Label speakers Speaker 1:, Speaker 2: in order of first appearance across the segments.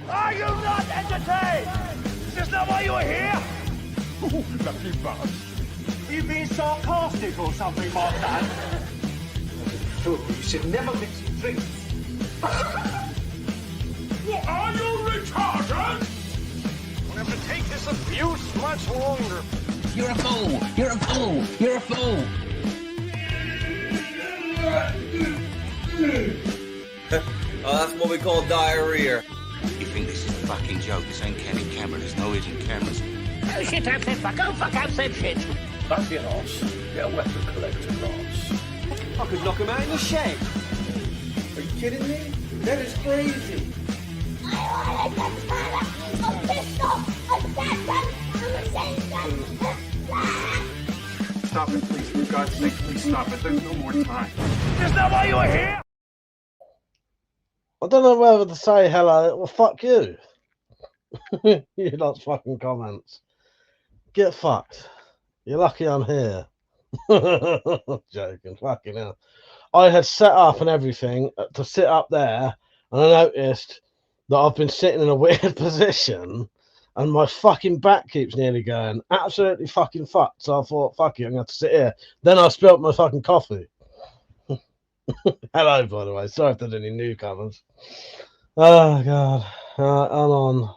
Speaker 1: Are you not entertained? Is this not why you are here?
Speaker 2: Ooh, lucky bastard.
Speaker 1: Are you being sarcastic or something like that?
Speaker 3: You should never mix your drinks.
Speaker 2: What, are you retarded?
Speaker 1: We'll have to take this abuse much longer.
Speaker 4: You're a fool! You're a fool! You're a fool!
Speaker 5: Oh, that's what we call diarrhea.
Speaker 6: You think this is a fucking joke? This ain't candid camera. There's no hidden cameras.
Speaker 4: Oh shit, I've said fuck. Oh fuck, I've said shit.
Speaker 7: Back in off. Get a weapon collector, Ross.
Speaker 5: I could knock him out in the shed.
Speaker 3: Are you kidding me? That is crazy.
Speaker 2: Stop it, please. For God's sake, please stop it. There's no more time.
Speaker 1: Is this not why you are here?
Speaker 8: I don't know whether to say hello. Well, fuck you. You lot's fucking comments. Get fucked. You're lucky I'm here. Joking. Fucking hell. I had set up and everything to sit up there, and I noticed that I've been sitting in a weird position, and my fucking back keeps nearly going. Absolutely fucking fucked. So I thought, fuck it, I'm going to have to sit here. Then I spilt my fucking coffee. Hello, by the way. Sorry if there's any newcomers. Oh, God. I'm on.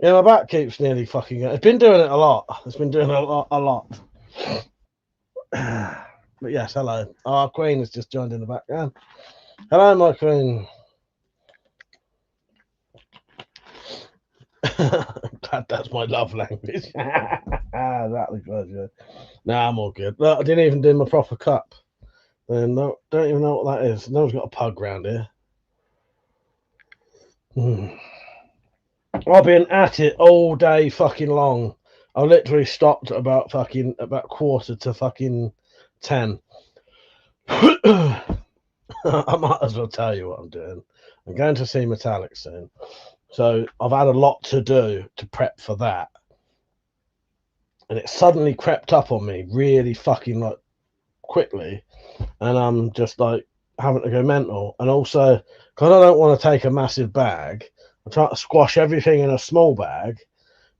Speaker 8: Yeah, my back keeps nearly fucking going. It's been doing it a lot. It's been doing it a lot. But yes, hello. Our queen has just joined in the background. Hello, my queen. Glad that's my love language. Exactly, pleasure. No, I'm all good. Look, I didn't even do my proper cup. No, don't even know what that is. No one's got a pug round here. I've been at it all day fucking long. I literally stopped at about quarter to fucking 10. I might as well tell you what I'm doing. I'm going to see Metallic soon. So I've had a lot to do to prep for that. And it suddenly crept up on me really fucking like quickly. And I'm just like having to go mental. And also, because I don't want to take a massive bag, I'm trying to squash everything in a small bag.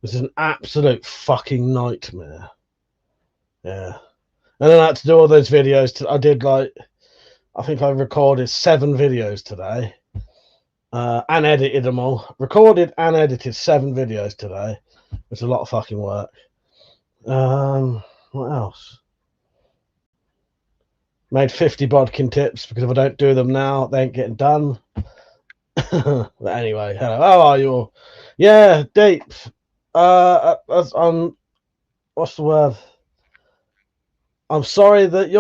Speaker 8: This is an absolute fucking nightmare. Yeah. And then I had to do all those videos. I did I think I recorded 7 videos today. And edited them all. Recorded and edited 7 videos today. It's a lot of fucking work. What else? Made 50 bodkin tips because if I don't do them now, they ain't getting done. But anyway, hello. How are you all? Yeah, deep. What's the word? I'm sorry that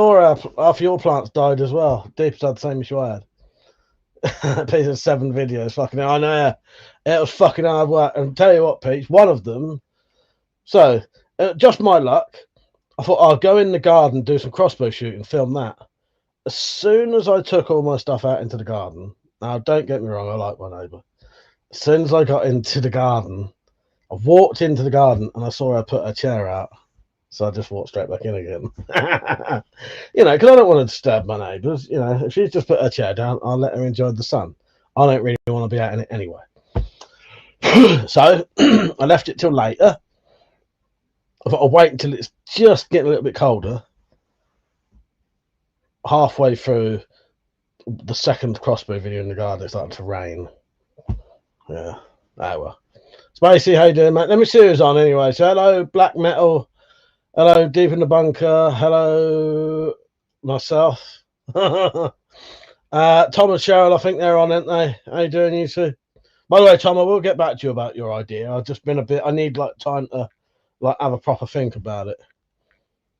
Speaker 8: half your plants died as well. Deep's had the same issue I had. Piece of 7 videos. Fucking hell, I know. It was fucking hard work. And tell you what, Pete, one of them. So, just my luck. I thought I'll go in the garden, do some crossbow shooting, film that. As soon as I took all my stuff out into the garden, now don't get me wrong, I like my neighbour. As soon as I got into the garden, I walked into the garden and I saw her put her chair out. So I just walked straight back in again. You know, because I don't want to disturb my neighbours. You know, if she's just put her chair down, I'll let her enjoy the sun. I don't really want to be out in it anyway. So I left it till later. I thought I'll wait until it's just getting a little bit colder. Halfway through the second crossbow video in the garden, it started to rain. Yeah. Ah, well. Spacey, how you doing, mate? Let me see who's on anyway. So hello, Black Metal. Hello, Deep in the Bunker. Hello, myself. Tom and Cheryl, I think they're on, aren't they? How you doing, you two? By the way, Tom, I will get back to you about your idea. I've just been I need time to have a proper think about it.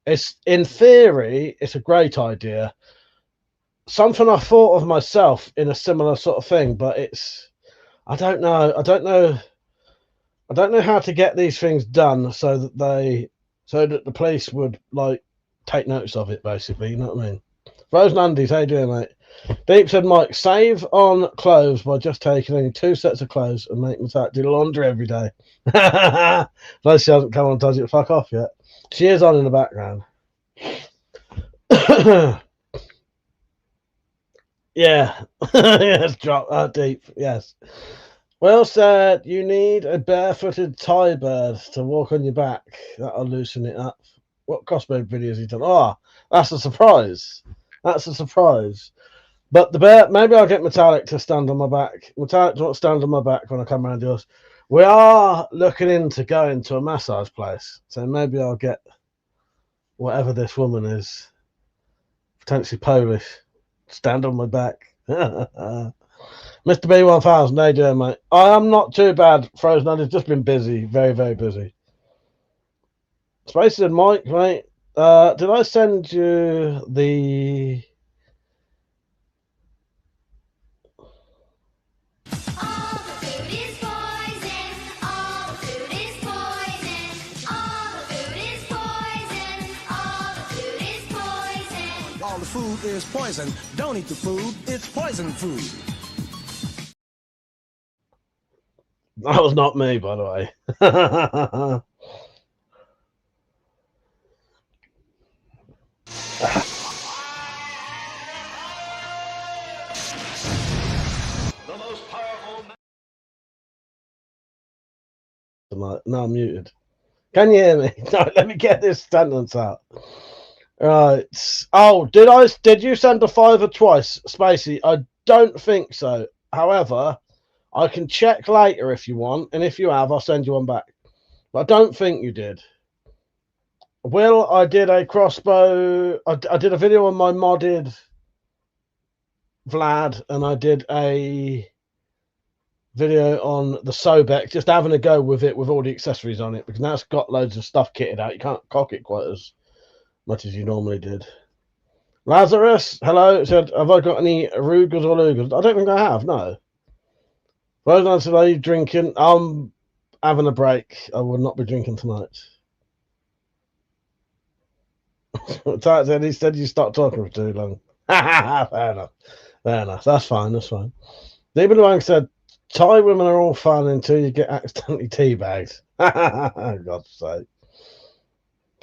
Speaker 8: It's, in theory, it's a great idea. Something I thought of myself in a similar sort of thing, but I don't know how to get these things done so that the police would take notice of it, basically. You know what I mean? Frozen Undies, how you doing, mate? Deep said, Mike, save on clothes by just taking only 2 sets of clothes and make Metallic do laundry every day. Plus, she hasn't come on and told you to fuck off yet. She is on in the background. Yeah. Yes, drop Deep. Yes. Will said you need a barefooted Thai bird to walk on your back. That'll loosen it up. What crossbow video has he done? Oh, that's a surprise. That's a surprise. But the bear, maybe I'll get Metallic to stand on my back. Metallic won't stand on my back when I come around yours. We are looking into going to a massage place. So maybe I'll get whatever this woman is, potentially Polish, stand on my back. Mr. B1000, how you doing, mate? I am not too bad, Frozen. I've just been busy, very, very busy. Spaces and Mike, mate. Did I send you the?
Speaker 9: All the food is poison. Don't eat the food. It's poison food.
Speaker 8: That was not me, by the way.
Speaker 1: The most powerful.
Speaker 8: No, I'm muted. Can you hear me? No, let me get this sentence out. Right. Oh, did you send a fiver twice, Spacey? I don't think so. However, I can check later if you want, and if you have, I'll send you one back. But I don't think you did. Will, I did a crossbow. I did a video on my modded Vlad, and I did a video on the Sobek, just having a go with it with all the accessories on it, because now it's got loads of stuff kitted out. You can't cock it quite as much as you normally did. Lazarus, hello, said, have I got any Rugas or Lugas? I don't think I have, no. Roseanne said, are you drinking? I'm having a break. I will not be drinking tonight. Tight said, he said you stopped talking for too long. Fair enough. Fair enough. That's fine. That's fine. David Wang said, Thai women are all fun until you get accidentally teabagged. God's sake.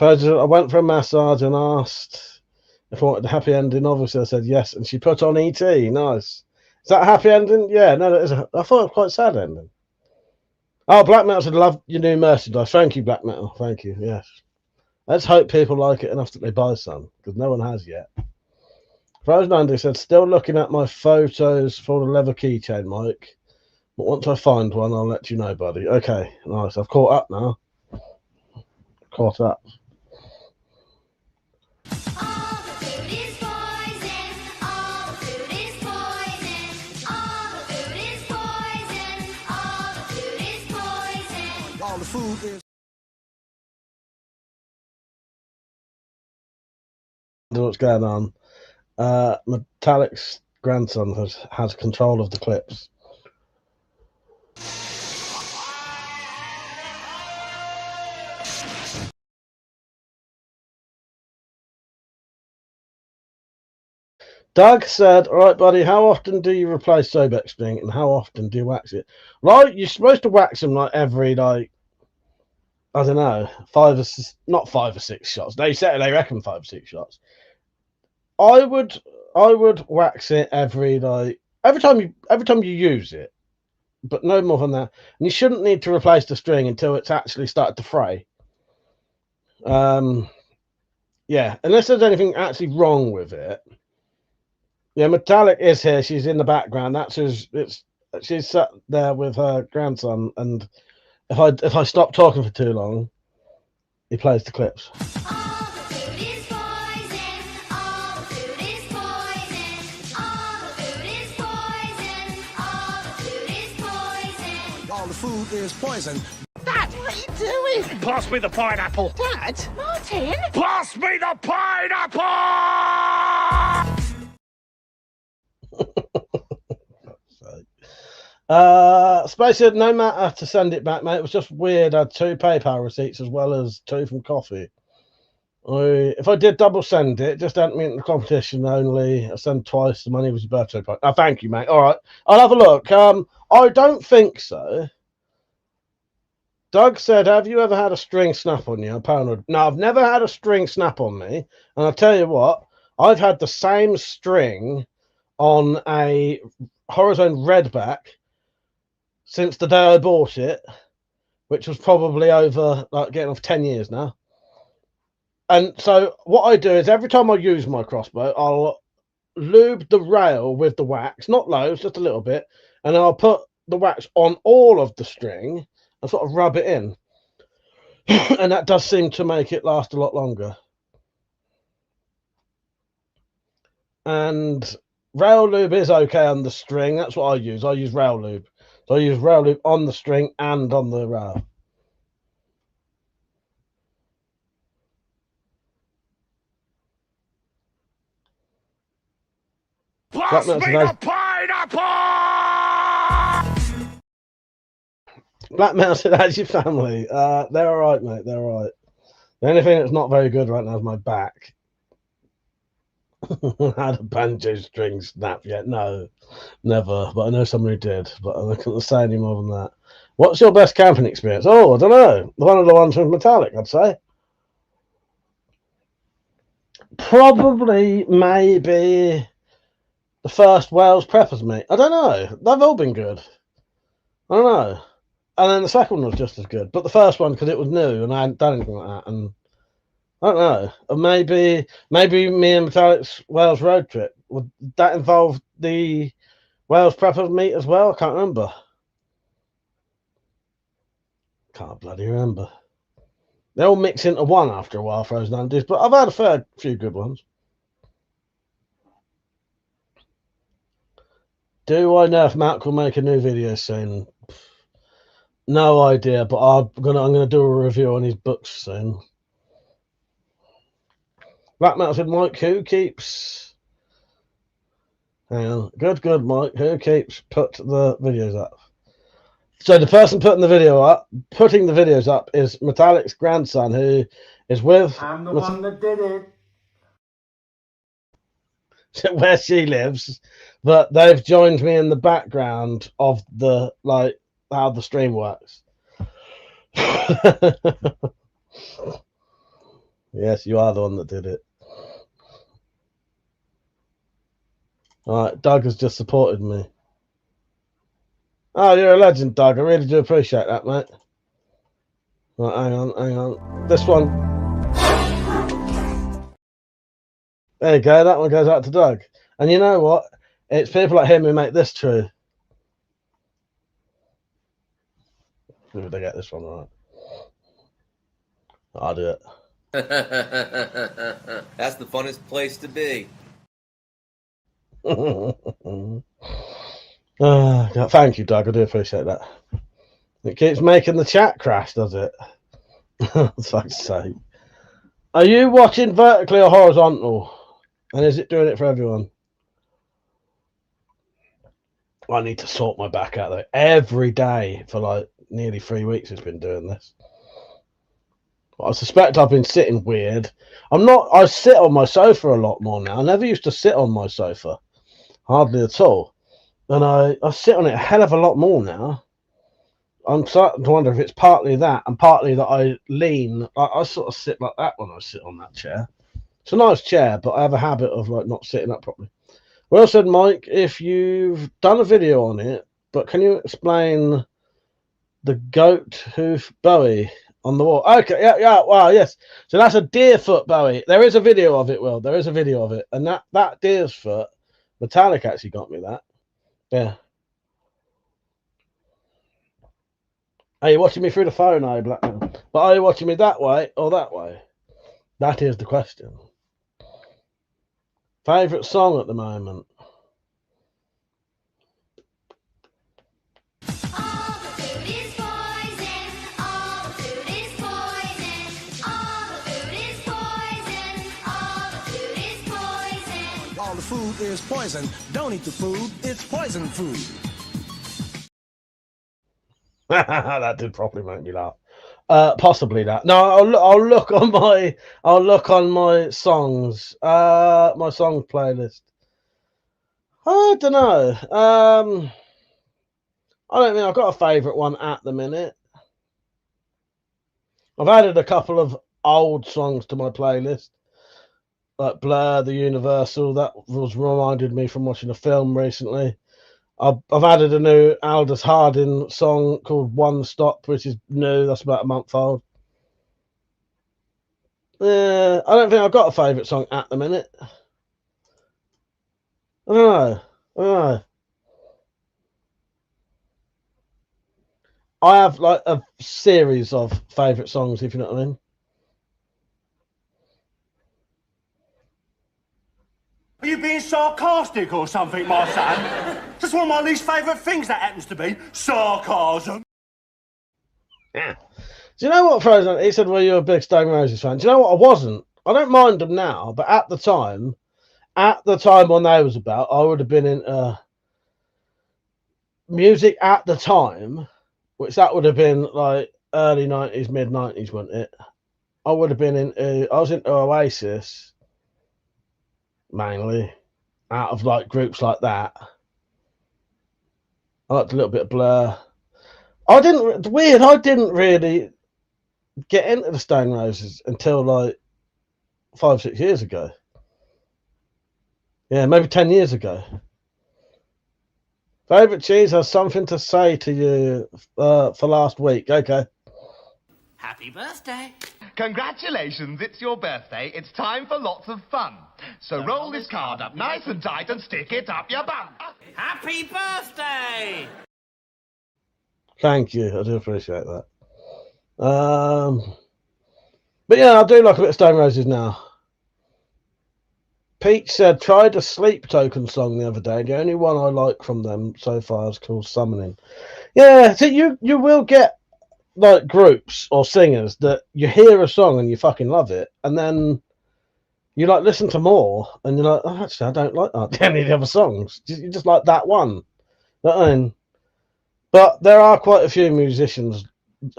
Speaker 8: I went for a massage and asked if I wanted a happy ending. Obviously, I said yes, and she put on ET. Nice. Is that a happy ending? Yeah, no, that is. I thought it was quite a sad ending. Oh, Black Metal said, love your new merchandise. Thank you, Black Metal. Thank you. Yes. Let's hope people like it enough that they buy some, because no one has yet. Frozen Andy said, still looking at my photos for the leather keychain, Mike. But once I find one, I'll let you know, buddy. Okay, nice. I've caught up now. Caught up.
Speaker 9: All the food is.
Speaker 8: What's going on? Metallic's grandson has control of the clips. Doug said, all right, buddy, how often do you replace Sobek string and how often do you wax it? Right, you're supposed to wax them like every, like, I don't know, not 5 or 6 shots. They reckon 5 or 6 shots. I would wax it every time you use it, but no more than that. And you shouldn't need to replace the string until it's actually started to fray. Yeah, unless there's anything actually wrong with it. Yeah, Metallic is here. She's in the background. She's sat there with her grandson, and if I stop talking for too long, he plays the clips.
Speaker 9: All the food is poison.
Speaker 4: Dad, what are you doing?
Speaker 1: Pass me the pineapple.
Speaker 4: Dad? Martin?
Speaker 1: Pass me the pineapple!
Speaker 8: Space said, no matter to send it back, mate. It was just weird. I had 2 PayPal receipts as well as 2 from coffee. If I did double send it, just hadn't meant the competition only. I sent twice. The money was your birthday point. Oh, thank you, mate. All right, I'll have a look. I don't think so. Doug said, have you ever had a string snap on you? I'm paranoid. No, I've never had a string snap on me. And I'll tell you what, I've had the same string on a Horizon Redback since the day I bought it, which was probably over like getting off 10 years now. And so what I do is every time I use my crossbow, I'll lube the rail with the wax, not loads, just a little bit, and I'll put the wax on all of the string and sort of rub it in. And that does seem to make it last a lot longer. And rail lube is okay on the string. That's what I use. I use rail lube. So I use rail lube on the string and on the rail.
Speaker 1: Pass me the pineapple!
Speaker 8: Black Metal said, how's your family? They're all right, mate. They're all right. The only thing that's not very good right now is my back. Had a banjo string snap yet? No, never. But I know somebody did. But I couldn't say any more than that. What's your best camping experience? Oh, I don't know. One of the ones with Metallic, I'd say. Probably, maybe the first Wales Preppers meet. I don't know. They've all been good. I don't know. And then the second one was just as good. But the first one, because it was new and I hadn't done anything like that. And I don't know. Or maybe me and Metallic's Wales road trip. Would that involve the Wales Preppers meet as well? I can't remember. Can't bloody remember. They all mix into one after a while, Frozen Andes, but I've had a fair few good ones. Do I know if Matt will make a new video soon? No idea, but I'm gonna do a review on his books soon. Black Metal said, Mike, who keeps? Hang on, good, Mike. Who keeps put the videos up? So the person putting the videos up is Metallic's grandson, who is with.
Speaker 3: I'm the one that did it.
Speaker 8: Where she lives, but they've joined me in the background of the how the stream works. Yes, you are the one that did it. All right, Doug has just supported me. Oh, you're a legend, Doug. I really do appreciate that, mate. Right, hang on. This one. There you go. That one goes out to Doug. And you know what? It's people like him who make this true. Did they get this one right? I'll do it.
Speaker 5: That's the funnest place to be.
Speaker 8: Thank you, Doug. I do appreciate that. It keeps making the chat crash, does it? For fuck's sake. Are you watching vertically or horizontal? And is it doing it for everyone? I need to sort my back out though. Every day for like nearly 3 weeks it's been doing this. But I suspect I've been sitting weird. I sit on my sofa a lot more now. I never used to sit on my sofa. Hardly at all. And I sit on it a hell of a lot more now. I'm starting to wonder if it's partly that and partly that I lean. I sort of sit like that when I sit on that chair. It's a nice chair, but I have a habit of like not sitting up properly. Well said, Mike. If you've done a video on it, but can you explain the goat hoof Bowie on the wall? Okay, yeah, wow, yes. So that's a deer foot Bowie. There is a video of it, Will. There is a video of it. And that deer's foot, Metallic actually got me that. Yeah. Are you watching me through the phone, are you, Blackman? But are you watching me that way or that way? That is the question. Favourite song at the moment?
Speaker 9: All the food is poison. Don't eat the food. It's poison food.
Speaker 8: That did probably make me laugh. Possibly that. No, I'll look on my songs. My song playlist. I don't know. I don't think I've got a favourite one at the minute. I've added a couple of old songs to my playlist, like Blur, The Universal. That was reminded me from watching a film recently. I've added a new Aldous Harding song called One Stop, which is new. That's about a month old. I don't think I've got a favourite song at the minute. I don't know. I have like a series of favourite songs, if you know what I mean.
Speaker 1: Are you being sarcastic or something, my son? That's one of my least favourite things, that happens to be. Sarcasm.
Speaker 8: Yeah. Do you know what, Frozen? He said, well, you're a big Stone Roses fan. Do you know what? I wasn't. I don't mind them now, but at the time when they was about, I would have been into music at the time, which that would have been like early 90s, mid 90s, wasn't it? I was into Oasis mainly, out of like groups like that. I liked a little bit of Blur. I didn't really get into the Stone Roses until like 5-6 years ago. Yeah, maybe 10 years ago. Favourite cheese has something to say to you for last week. Okay.
Speaker 4: Happy birthday.
Speaker 10: Congratulations, it's your birthday. It's time for lots of fun. So roll this card up nice and tight and stick it up your bum.
Speaker 4: Happy birthday.
Speaker 8: Thank you. I do appreciate that. But yeah, I do like a bit of Stone Roses now. Pete said, tried a Sleep Token song the other day. The only one I like from them so far is called Summoning. Yeah, so you will get like groups or singers that you hear a song and you fucking love it, and then you like listen to more and you're like, oh, actually I don't like any of the other songs. You just like that one. You know what I mean? But there are quite a few musicians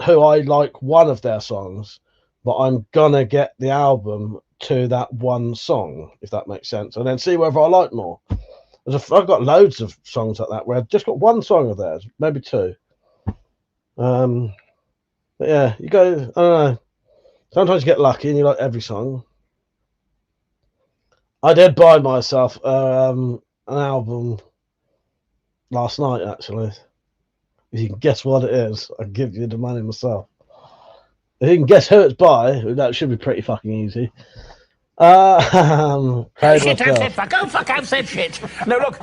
Speaker 8: who I like one of their songs, but I'm gonna get the album to that one song, if that makes sense, and then see whether I like more. I've got loads of songs like that where I've just got one song of theirs, maybe two. But yeah, you go, I don't know. Sometimes you get lucky and you like every song. I did buy myself an album last night, actually. If you can guess what it is, I'll give you the money myself. If you can guess who it's by, that should be pretty fucking easy.
Speaker 4: Shit, don't say fuck. Oh, fuck, I've said shit. No, look.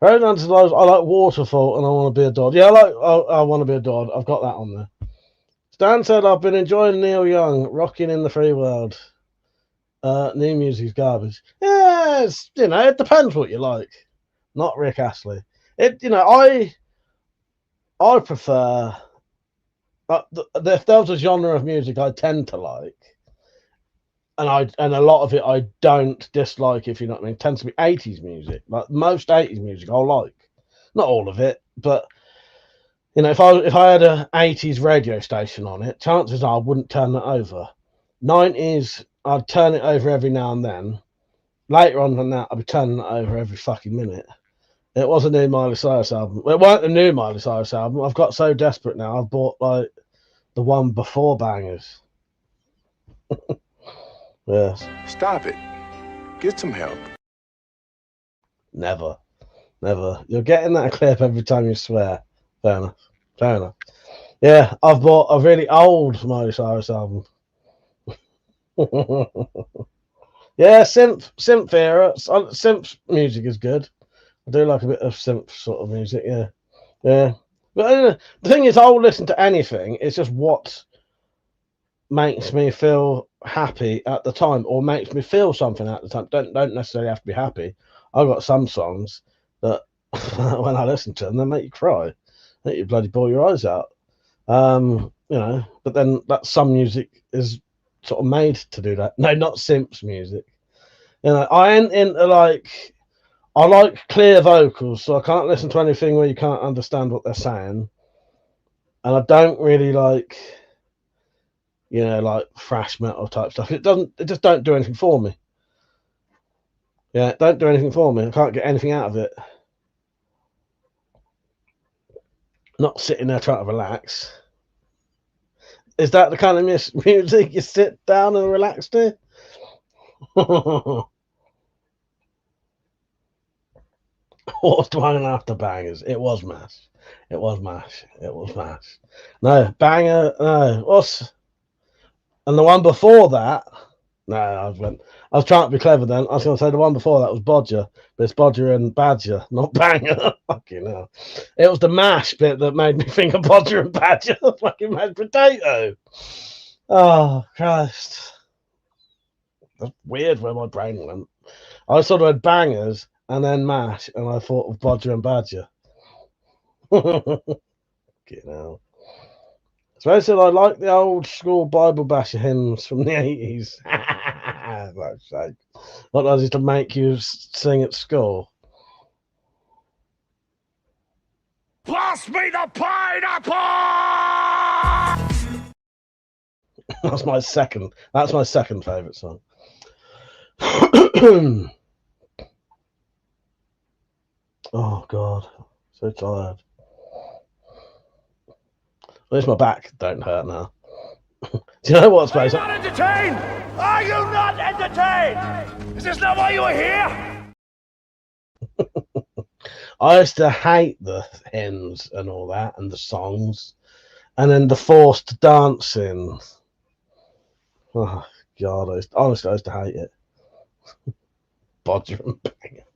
Speaker 8: Ronan says, I like Waterfall and I want to be a Dodd. Yeah, I want to be a Dodd. I've got that on there. Stan said, I've been enjoying Neil Young, rocking in the free world. New music's garbage. Yeah, it depends what you like. Not Rick Astley. I prefer... if there was a genre of music I tend to like, and a lot of it I don't dislike, if you know what I mean, it tends to be 80s music. Like most 80s music I'll like. Not all of it, but if I had a 80s radio station on it, chances are I wouldn't turn that over. 90s, I'd turn it over every now and then. Later on than that, I'd be turning it over every fucking minute. It was a new Miley Cyrus album. Well, it weren't a new Miley Cyrus album. I've got so desperate now, I've bought like the one before Bangers. Yes.
Speaker 9: Stop it. Get some help.
Speaker 8: Never. You're getting that clip every time you swear. Fair enough. Yeah, I've bought a really old Miley Cyrus album. Yeah, synth era. Synth music is good. I do like a bit of synth sort of music. Yeah. But the thing is, I'll listen to anything. It's just what makes me feel happy at the time, or makes me feel something at the time. Don't necessarily have to be happy. I've got some songs that when I listen to them, they make you cry. Make you bloody bawl your eyes out. But then some music is sort of made to do that. No, not Simps music. I ain't into like... I like clear vocals, so I can't listen to anything where you can't understand what they're saying. And I don't really like, like thrash metal type stuff. It just don't do anything for me. Yeah, it don't do anything for me. I can't get anything out of it. Not sitting there trying to relax. Is that the kind of music you sit down and relax to? What's the one after Bangers? It was Mash. It was Mash. It was Mash. No, Banger. No, what's... And the one before that... No, I was trying to be clever then. I was going to say the one before that was Bodger, but it's Bodger and Badger, not Banger. Fucking hell. It was the mash bit that made me think of Bodger and Badger. Fucking mashed potato. Oh, Christ. That's weird where my brain went. I sort of had Bangers and then Mash, and I thought of Bodger and Badger. You know. Especially, I like the old school Bible basher hymns from the 80s. What does it to make you sing at school?
Speaker 1: Pass me the pineapple!
Speaker 8: That's my second favourite song. Oh God, so tired. At least my back don't hurt now. Do you know what, Space?
Speaker 1: Are you not entertained? Are you not entertained? Is this not why you are here?
Speaker 8: I used to hate the hymns and all that, and the songs, and then the forced dancing. Oh God, honestly, I used to hate it. Bodger and Banger.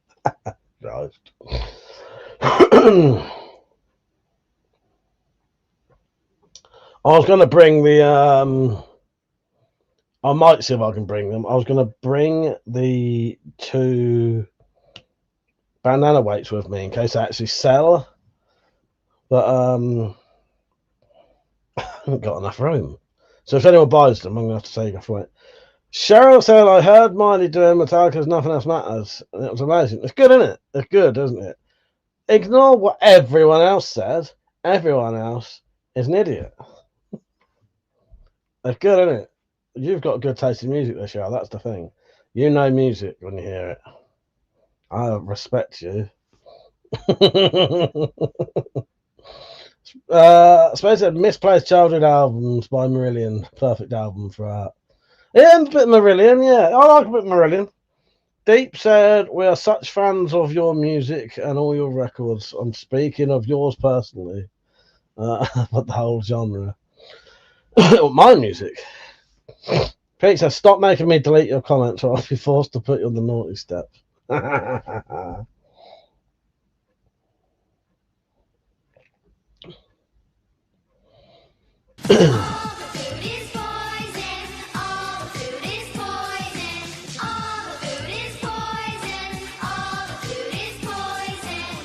Speaker 8: I was going to bring the, I might see if I can bring them. I was going to bring the 2 bandana weights with me in case I actually sell. But I haven't got enough room. So if anyone buys them, I'm going to have to take off weight. Cheryl said, I heard Miley doing Metallica's Nothing Else Matters. And it was amazing. It's good, isn't it? It's good, isn't it? Ignore what everyone else said. Everyone else is an idiot. It's good, isn't it? You've got good taste in music this year. That's the thing. You know music when you hear it. I respect you. Space said Misplaced Childhood Albums by Marillion. Perfect album for art. Yeah, a bit Marillion, yeah. I like a bit Marillion. Deep said, we are such fans of your music and all your records. I'm speaking of yours personally. But the whole genre. My music. Pete says, stop making me delete your comments or I'll be forced to put you on the naughty step.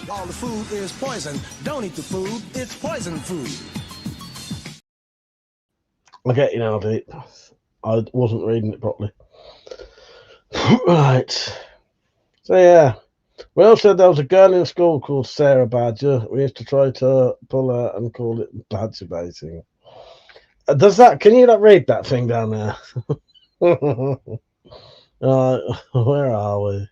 Speaker 9: All the food is poison. Don't eat the food. It's poison food.
Speaker 8: I get you now, Deep. I wasn't reading it properly. Right. So, yeah. We all said there was a girl in school called Sarah Badger. We used to try to pull her and call it badger baiting. Does that... Can you not read that thing down there? Where are we?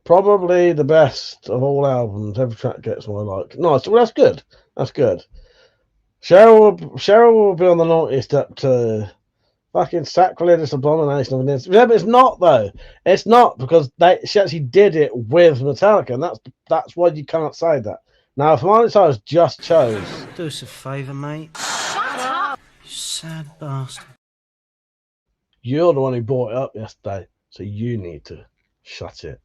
Speaker 8: Probably the best of all albums. Every track gets one I like. Nice. Well, that's good. That's good. Cheryl will be on the naughty step to fucking sacrilegious abomination of this. Yeah, but it's not though. It's not because she actually did it with Metallica, and that's why you cannot say that. Now, if Miley Cyrus just chose,
Speaker 11: do us a favour, mate. Shut up, you sad bastard.
Speaker 8: You're the one who brought it up yesterday, so you need to shut it.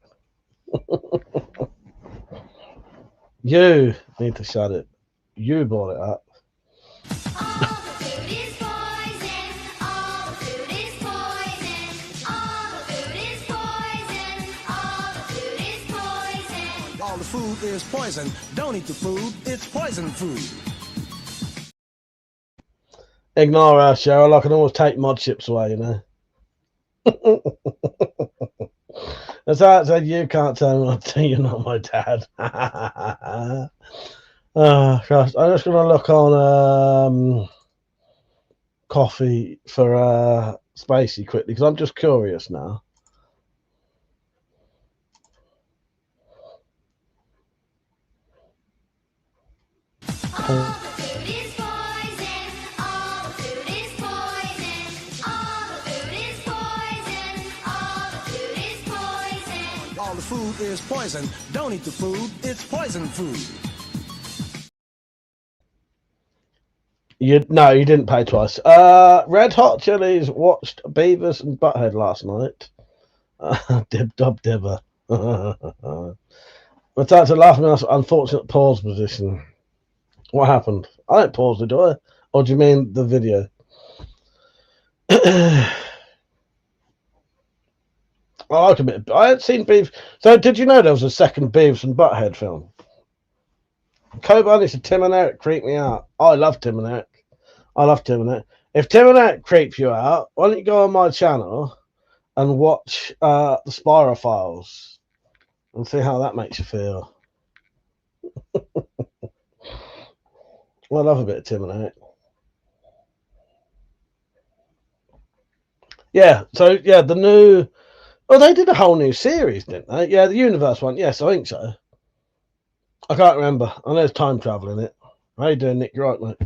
Speaker 8: You need to shut it. You brought it up.
Speaker 9: All the food is poison. Don't eat the food. It's poison food.
Speaker 8: Ignore her, Cheryl. I can always take mod chips away, you know. That's how I said, you can't tell me what to do. You're not my dad. Oh, gosh. I'm just going to look on coffee for Spacey quickly because I'm just curious now.
Speaker 9: All all the food is poison. Don't eat the food, it's poison food.
Speaker 8: No, you didn't pay twice. Red Hot Chilies watched Beavis and Butthead last night. Dib dub dibber. But that's a laughing at unfortunate pause position. What happened? I didn't pause it, do I? Or do you mean the video? I like a bit. I hadn't seen Beavis. So did you know there was a second Beavis and Butthead film? Coburn said Tim and Eric creep me out. I love Tim and Eric. I love Tim and Eric. If Tim and Eric creep you out, why don't you go on my channel and watch the Spyro Files and see how that makes you feel. Well, I love a bit of Tim and Eric. Yeah, so yeah, the new. Oh, they did a whole new series, didn't they? Yeah, the Universe one. Yes, I think so. I can't remember. I know there's time travel in it. How you doing, Nick? You're right, mate.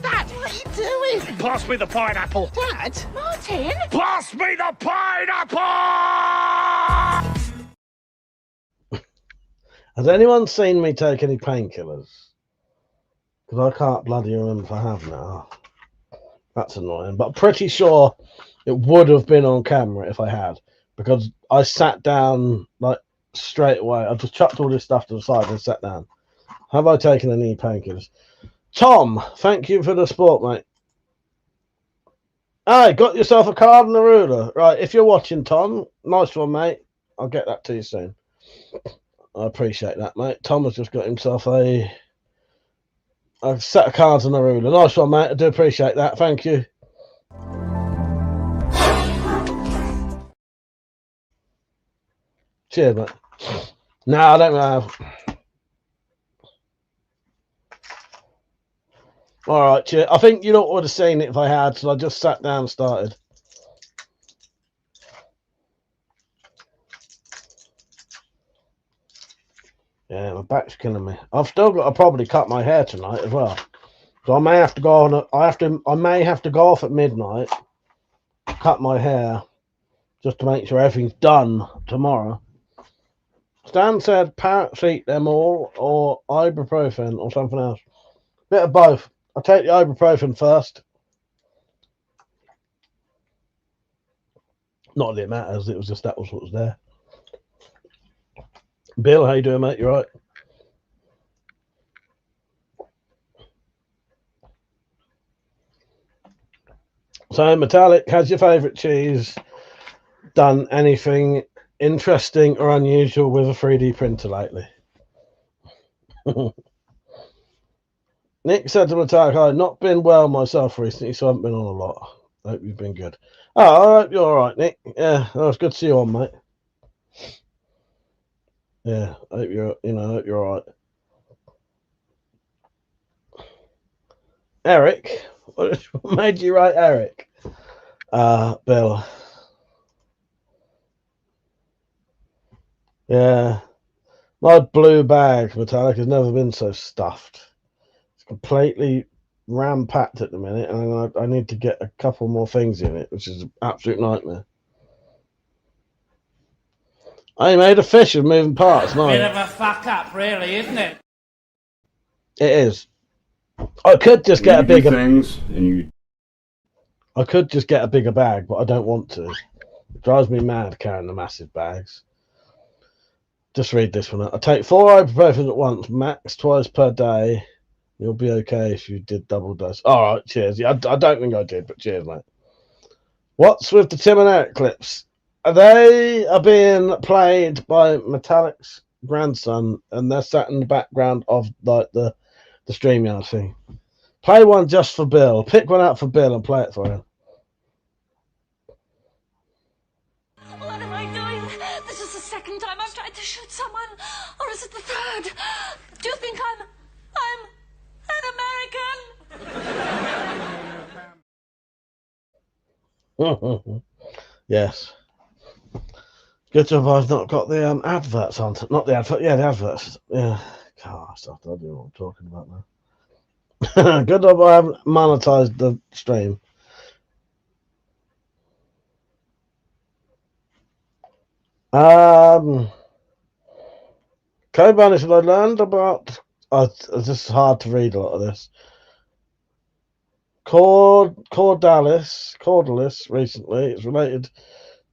Speaker 4: Dad, what are you doing?
Speaker 1: Pass me the pineapple.
Speaker 4: Dad? Martin?
Speaker 1: Pass me the pineapple!
Speaker 8: Has anyone seen me take any painkillers? Because I can't bloody remember if I have now. That's annoying. But I'm pretty sure it would have been on camera if I had. Because I sat down like straight away. I just chucked all this stuff to the side and sat down. Have I taken any painkillers? Tom, thank you for the support, mate. Hey, got yourself a card and a ruler. Right, if you're watching, Tom, nice one, mate. I'll get that to you soon. I appreciate that, mate. Tom has just got himself a set of cards and a ruler. Nice one, mate. I do appreciate that. Thank you. Cheers, mate. No, I don't have. All right, cheers. I think you would have seen it if I had, so I just sat down and started. Yeah, my back's killing me. I've still got to probably cut my hair tonight as well. So I may have to go on. I may have to go off at midnight, cut my hair, just to make sure everything's done tomorrow. Stan said paracetamol or ibuprofen or something else. Bit of both. I'll take the ibuprofen first. Not that it matters. It was just that was what was there. Bill, how you doing, mate? You right? So, Metallic, has your favourite cheese done anything interesting or unusual with a 3D printer lately? Nick said to Metallic, I've not been well myself recently, so I haven't been on a lot. I hope you've been good. Oh, I hope you're all right, Nick. Yeah, well, it's good to see you on, mate. Yeah, I hope you're, I hope you're all right. Eric, what made you write Eric? Bill. Yeah, my blue bag, Metallic, has never been so stuffed. It's completely ram-packed at the minute, and I need to get a couple more things in it, which is an absolute nightmare. I made a fish of moving parts. Nice.
Speaker 4: Bit of a fuck up, really, isn't it?
Speaker 8: It is. I could just get a bigger
Speaker 2: things, and you.
Speaker 8: I could just get a bigger bag, but I don't want to. It drives me mad carrying the massive bags. Just read this one. I take 4 ibuprofen at once, max twice per day. You'll be okay if you did double dose. All right, cheers. Yeah, I don't think I did, but cheers, mate. What's with the Tim and Eric clips? They are being played by Metallic's grandson, and they're sat in the background of like the StreamYard thing. Play one just for Bill. Pick one out for Bill and play it for him.
Speaker 12: What am I doing? This is the second time I've tried to shoot someone, or is it the third? Do you think I'm an American?
Speaker 8: Yes. Good job I've not got the adverts on. Not the advert, yeah, the adverts. Yeah. Gosh, I don't know what I'm talking about now. Good job I haven't monetized the stream. Coban is what I learned about. It's just hard to read a lot of this. Cordalis recently. It's related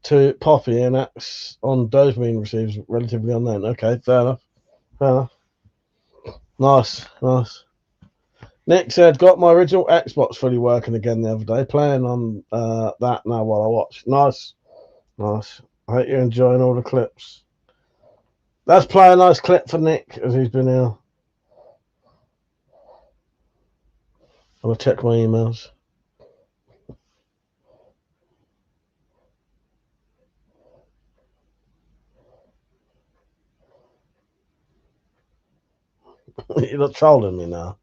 Speaker 8: to Poppy and acts on dopamine receives relatively unknown. Okay, fair enough. Fair enough. Nice, nice. Nick said, got my original Xbox fully working again the other day, playing on that now while I watch. Nice, nice. I hope you're enjoying all the clips. Let's play a nice clip for Nick as he's been here. I'm going to check my emails. You're not trolling me now.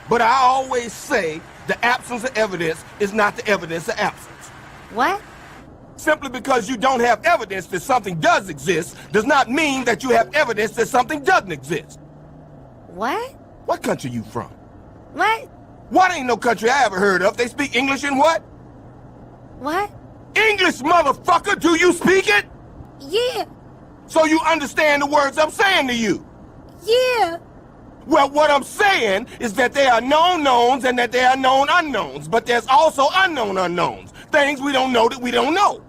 Speaker 9: But I always say the absence of evidence is not the evidence of absence.
Speaker 12: What?
Speaker 9: Simply because you don't have evidence that something does exist does not mean that you have evidence that something doesn't exist.
Speaker 12: What?
Speaker 9: What country you from?
Speaker 12: What?
Speaker 9: What ain't no country I ever heard of. They speak English in what?
Speaker 12: What?
Speaker 9: English, motherfucker! Do you speak it?
Speaker 12: Yeah.
Speaker 9: So you understand the words I'm saying to you?
Speaker 12: Yeah.
Speaker 9: Well, what I'm saying is that there are known knowns and that there are known unknowns, but there's also unknown unknowns. Things we don't know that we don't know.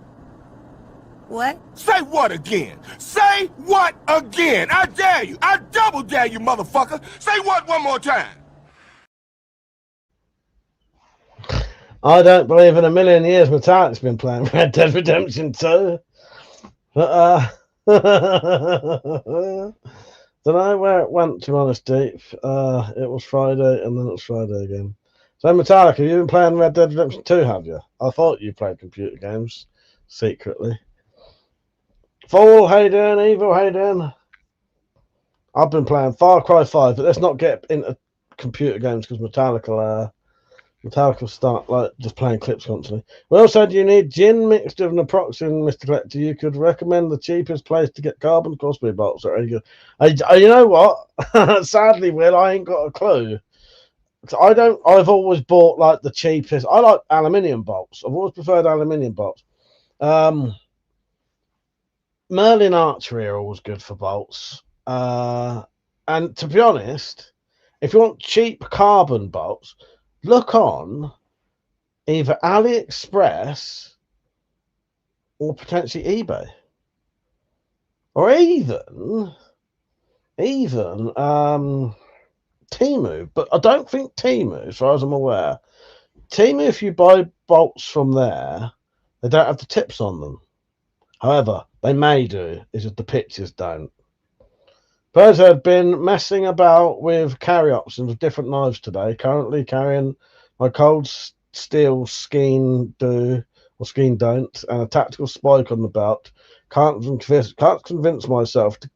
Speaker 12: What?
Speaker 9: Say what again? Say what again? I dare you. I double dare you, motherfucker. Say what one more time.
Speaker 8: I don't believe in a million years Metallic's been playing Red Dead Redemption 2. But, don't know where it went, to be honest, Deep. It was Friday, and then it was Friday again. So, Metallica, have you been playing Red Dead Redemption 2, have you? I thought you played computer games secretly. Fool, how you doing? Evil, how you doing? I've been playing Far Cry 5, but let's not get into computer games because Metallica will start like just playing clips constantly. We also do you need gin mixed with an approximate, Mr. Collector? You could recommend the cheapest place to get carbon crossbow bolts. Are you good? You know what? Sadly, Will, I ain't got a clue. I've always bought like the cheapest. I like aluminium bolts. I've always preferred aluminium bolts. Merlin Archery are always good for bolts. And to be honest, if you want cheap carbon bolts, look on either AliExpress or potentially eBay, or even Temu. But I don't think Temu, as far as I'm aware, Temu, if you buy bolts from there, they don't have the tips on them. However, they may do. It's just the pictures don't. Birds have been messing about with carry options of different knives today. Currently carrying my cold steel skein do or skein don't and a tactical spike on the belt. Can't convince myself to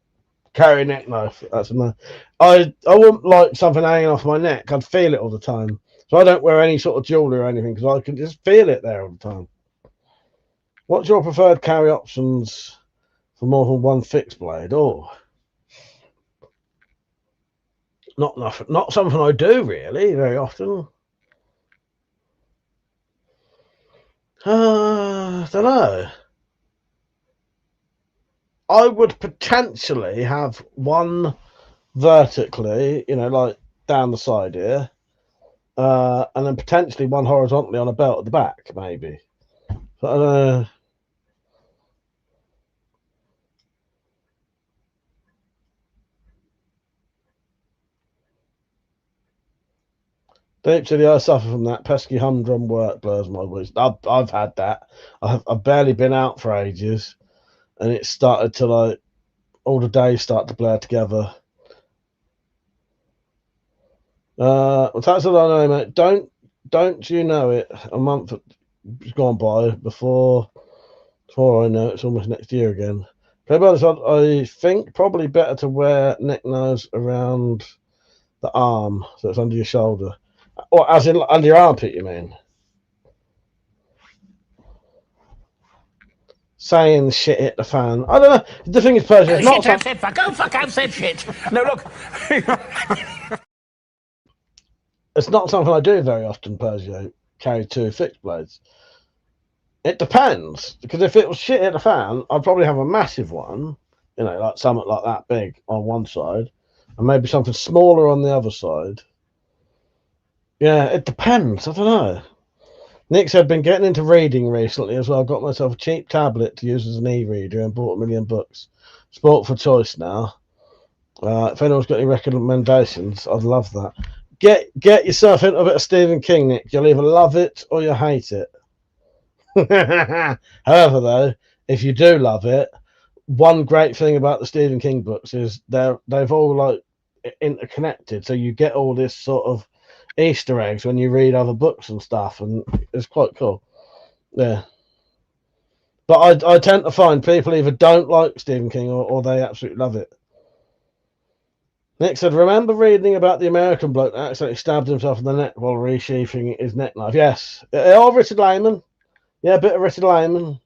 Speaker 8: carry a neck knife. That's a no. I wouldn't like something hanging off my neck. I'd feel it all the time. So I don't wear any sort of jewelry or anything because I can just feel it there all the time. What's your preferred carry options for more than one fixed blade? Oh, not something I do really very often. Don't know. I would potentially have one vertically, like down the side here, and then potentially one horizontally on a belt at the back, maybe. But I don't know. Deep City, I suffer from that. Pesky humdrum work blurs my voice. I've had that. I've barely been out for ages, and it started to like all the days start to blur together. That's what I know, mate. Don't you know it? A month has gone by before I know it's almost next year again. I think probably better to wear neck knives around the arm, so it's under your shoulder. Or as in under your armpit, you mean? Saying shit hit the fan. I don't know. The thing is, Persia, it's not
Speaker 4: Shit, fuck, oh, fuck, I've said shit. No, look.
Speaker 8: It's not something I do very often, Persia. Carry two fixed blades. It depends, because if it was shit at the fan, I'd probably have a massive one, you know, like something like that big on one side, and maybe something smaller on the other side. Yeah, it depends. I don't know. Nick said, been getting into reading recently as well. Got myself a cheap tablet to use as an e-reader and bought 1 million books. Sport for choice now. If anyone's got any recommendations, I'd love that. Get yourself into a bit of Stephen King, Nick. You'll either love it or you'll hate it. However, though, if you do love it, one great thing about the Stephen King books is they've all like interconnected, so you get all this sort of Easter eggs when you read other books and stuff, and it's quite cool. Yeah, but I tend to find people either don't like Stephen King or they absolutely love it. Nick said, remember reading about the American bloke that accidentally stabbed himself in the neck while resheathing his neck knife? Yes. Or Richard Lehman. Yeah, a bit of Richard Lehman.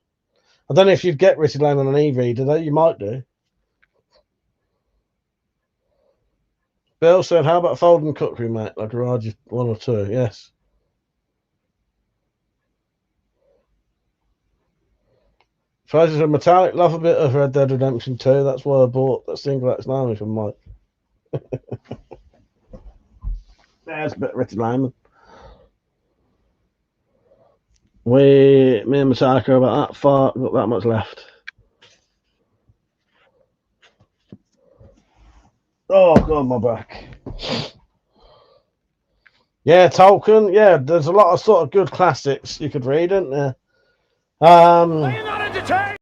Speaker 8: I don't know if you'd get Richard Lehman on e-reader, though. You might do. Bill said, how about folding cookery, mate? Like garage 1 or 2. Yes. Fraser said, Metallic, love a bit of Red Dead Redemption 2. That's why I bought that single X Army from Mike. There's a bit of Richard Lehman. Me and Metallica are about that far, got that much left. Oh, God, my back. Yeah, Tolkien. Yeah, there's a lot of sort of good classics you could read, isn't there? Are you not entertained?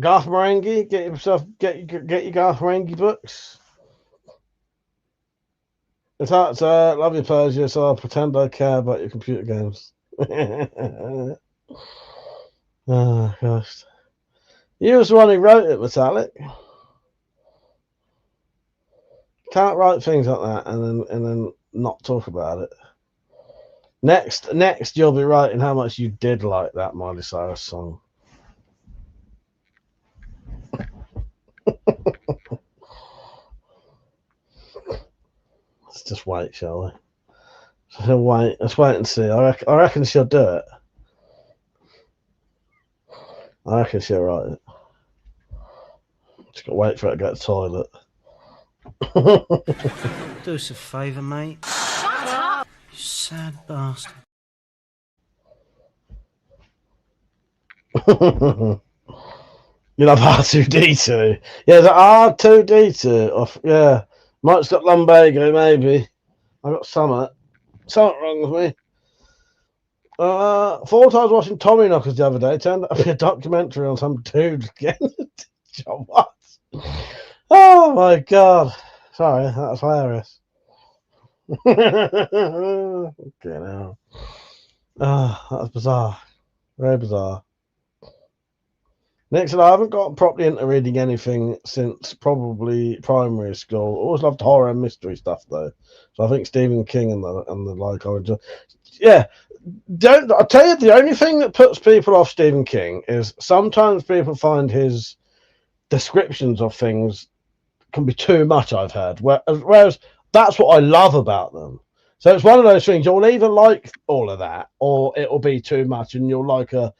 Speaker 8: Garth Marenghi, get your Garth Marenghi books. It's hard to love you, Persia, so I'll pretend I care about your computer games. Oh gosh. You was the one who wrote it, Metallic. Can't write things like that and then not talk about it. Next you'll be writing how much you did like that Miley Cyrus song. Let's just wait, shall we? Let's wait and see. I reckon she'll do it. I reckon she'll write it. Just gotta wait for it to go to the toilet.
Speaker 11: Do us a favour, mate. Shut up! You sad bastard.
Speaker 8: You love R2D2. Yeah, the R2D2. Yeah. Mike's got lumbago, maybe. I got something wrong with me. Thought I was watching Tommy Knockers the other day. Turned out to be a documentary on some dude getting what? Oh my god. Sorry, that was hilarious. Okay, now. Oh, that was bizarre. Very bizarre. Nick said, I haven't gotten properly into reading anything since probably primary school. Always loved horror and mystery stuff, though. So I think Stephen King and the like. I enjoy. Yeah, I'll tell you, the only thing that puts people off Stephen King is sometimes people find his descriptions of things can be too much, I've heard. Whereas that's what I love about them. So it's one of those things, you'll either like all of that or it'll be too much and you'll like a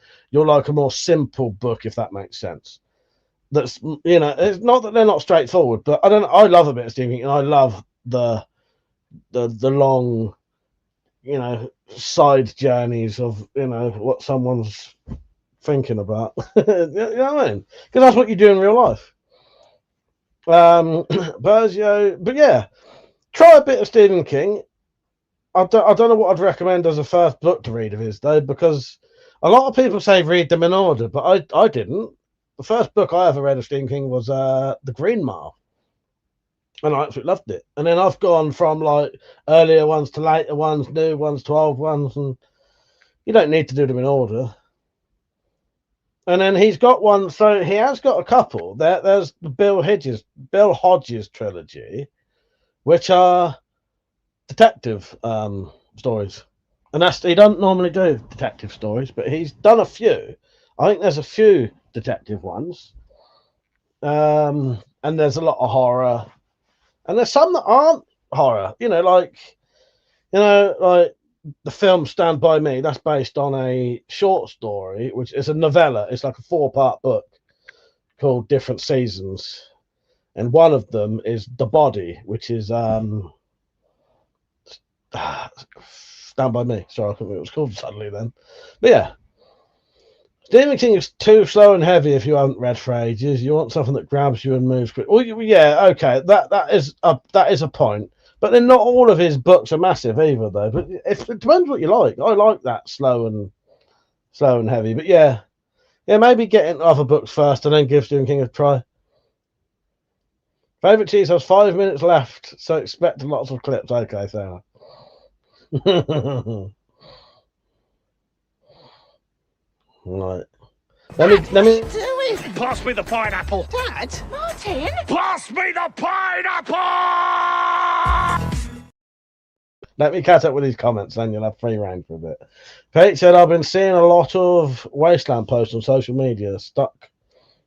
Speaker 8: more simple book, if that makes sense. That's, you know, it's not that they're not straightforward, but I love a bit of Stephen King and I love the long, you know, side journeys of, you know, what someone's thinking about. You know what I mean? Because that's what you do in real life. Berzio, but yeah, try a bit of Stephen King. I don't know what I'd recommend as a first book to read of his, though, because a lot of people say read them in order, but I didn't. The first book I ever read of Stephen King was The Green Mile, and I absolutely loved it. And then I've gone from like earlier ones to later ones, new ones to old ones, and you don't need to do them in order. And then he's got one, so he has got a couple. There's the Bill Hodges trilogy, which are detective stories, and he doesn't normally do detective stories, but he's done a few. I think there's a few detective ones, and there's a lot of horror, and there's some that aren't horror. Like the film Stand By Me. That's based on a short story, which is a novella. It's like a 4-part book called Different Seasons, and one of them is The Body, which is Stand By Me. Sorry, I couldn't remember what it was called suddenly then. But yeah, Stephen King is too slow and heavy if you haven't read for ages. You want something that grabs you and moves quick. Well, yeah, okay, that is a point. But then not all of his books are massive either, though. But it depends what you like. I like that slow and heavy. But yeah, maybe get into other books first and then give Stephen King a try. Favorite cheese has 5 minutes left, so expect lots of clips. Okay, fair enough. Right. Let me.
Speaker 4: Pass me the pineapple.
Speaker 12: Dad? Martin?
Speaker 4: Pass me the pineapple!
Speaker 8: Let me catch up with these comments, then you'll have free reign for a bit. Pete said, I've been seeing a lot of Wasteland posts on social media. Stuck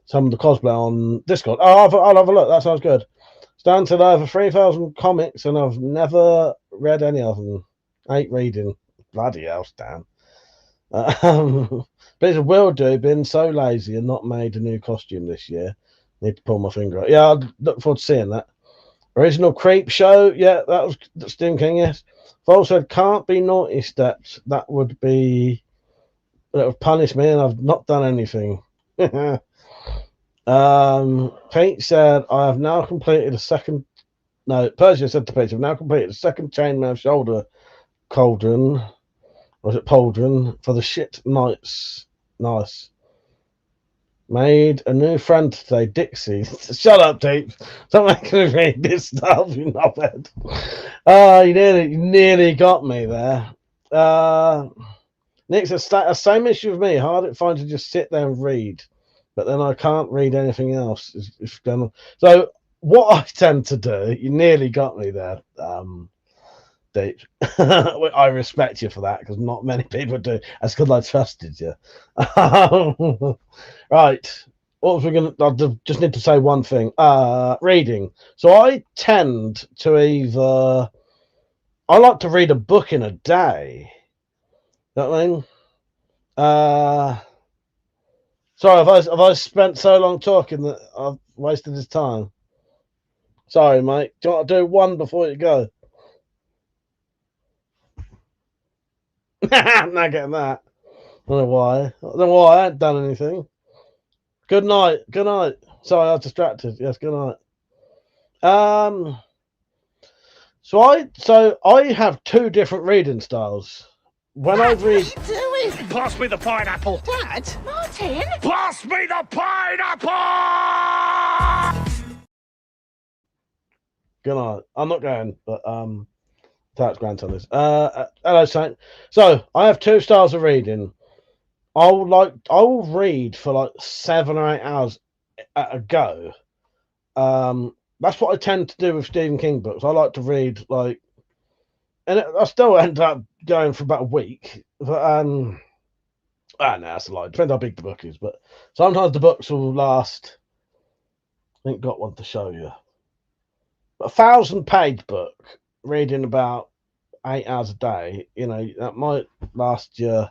Speaker 8: some of the cosplay on Discord. Oh, I'll have a look. That sounds good. Stan said, I have 3,000 comics and I've never read any of them. Ain't reading. Bloody hell, Stan. But it's a will do. Been so lazy and not made a new costume this year. Need to pull my finger out. Yeah, I'd look forward to seeing that. Original Creep Show. Yeah, that was Stephen King, yes. Vol said, can't be naughty steps. That would punish me, and I've not done anything. Pete said, I have now completed a second. No, Persia said to Pete, I've now completed a second chainmail shoulder cauldron. Was it pauldron for the shit nights? Nice. Made a new friend today, Dixie. Shut up, Deep. Stop making me read this stuff, you knobhead. You nearly got me there. Nick's a same issue with me. Hard to find to just sit there and read, but then I can't read anything else. So what I tend to do, you nearly got me there, Deep. I respect you for that because not many people do. That's because I trusted you. Right. What was we gonna? I just need to say one thing. Reading. So I tend to I like to read a book in a day. You know what I mean? Sorry, have I spent so long talking that I've wasted his time? Sorry, mate. Do you want to do one before you go? I'm not getting that. I don't know why. I don't know why. I ain't done anything. Good night. Good night. Sorry, I was distracted. Yes, good night. So I have two different reading styles. When I read,
Speaker 12: What are you doing?
Speaker 4: Pass me the pineapple.
Speaker 12: Dad? Martin?
Speaker 4: Pass me the pineapple!
Speaker 8: good night. I'm not going, but that's grandson is. Hello, Saint. So I have two styles of reading. I will read for like 7 or 8 hours at a go. That's what I tend to do with Stephen King books. I like to read I still end up going for about a week. But no, that's a lie. Depends how big the book is. But sometimes the books will last. I ain't got one to show you. A 1,000-page book, reading about 8 hours a day. That might last you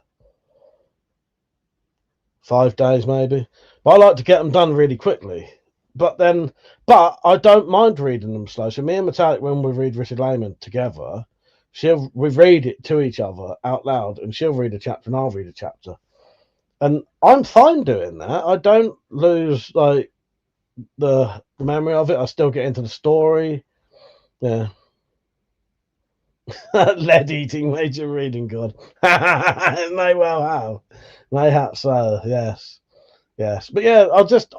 Speaker 8: 5 days maybe. But I like to get them done really quickly. But I don't mind reading them slow. So me and Metallic, when we read Richard Lehman together, we read it to each other out loud, and she'll read a chapter and I'll read a chapter. And I'm fine doing that. I don't lose the memory of it. I still get into the story. Yeah. Lead eating major reading god. It may well have. Mayhap so, yes. But yeah, I just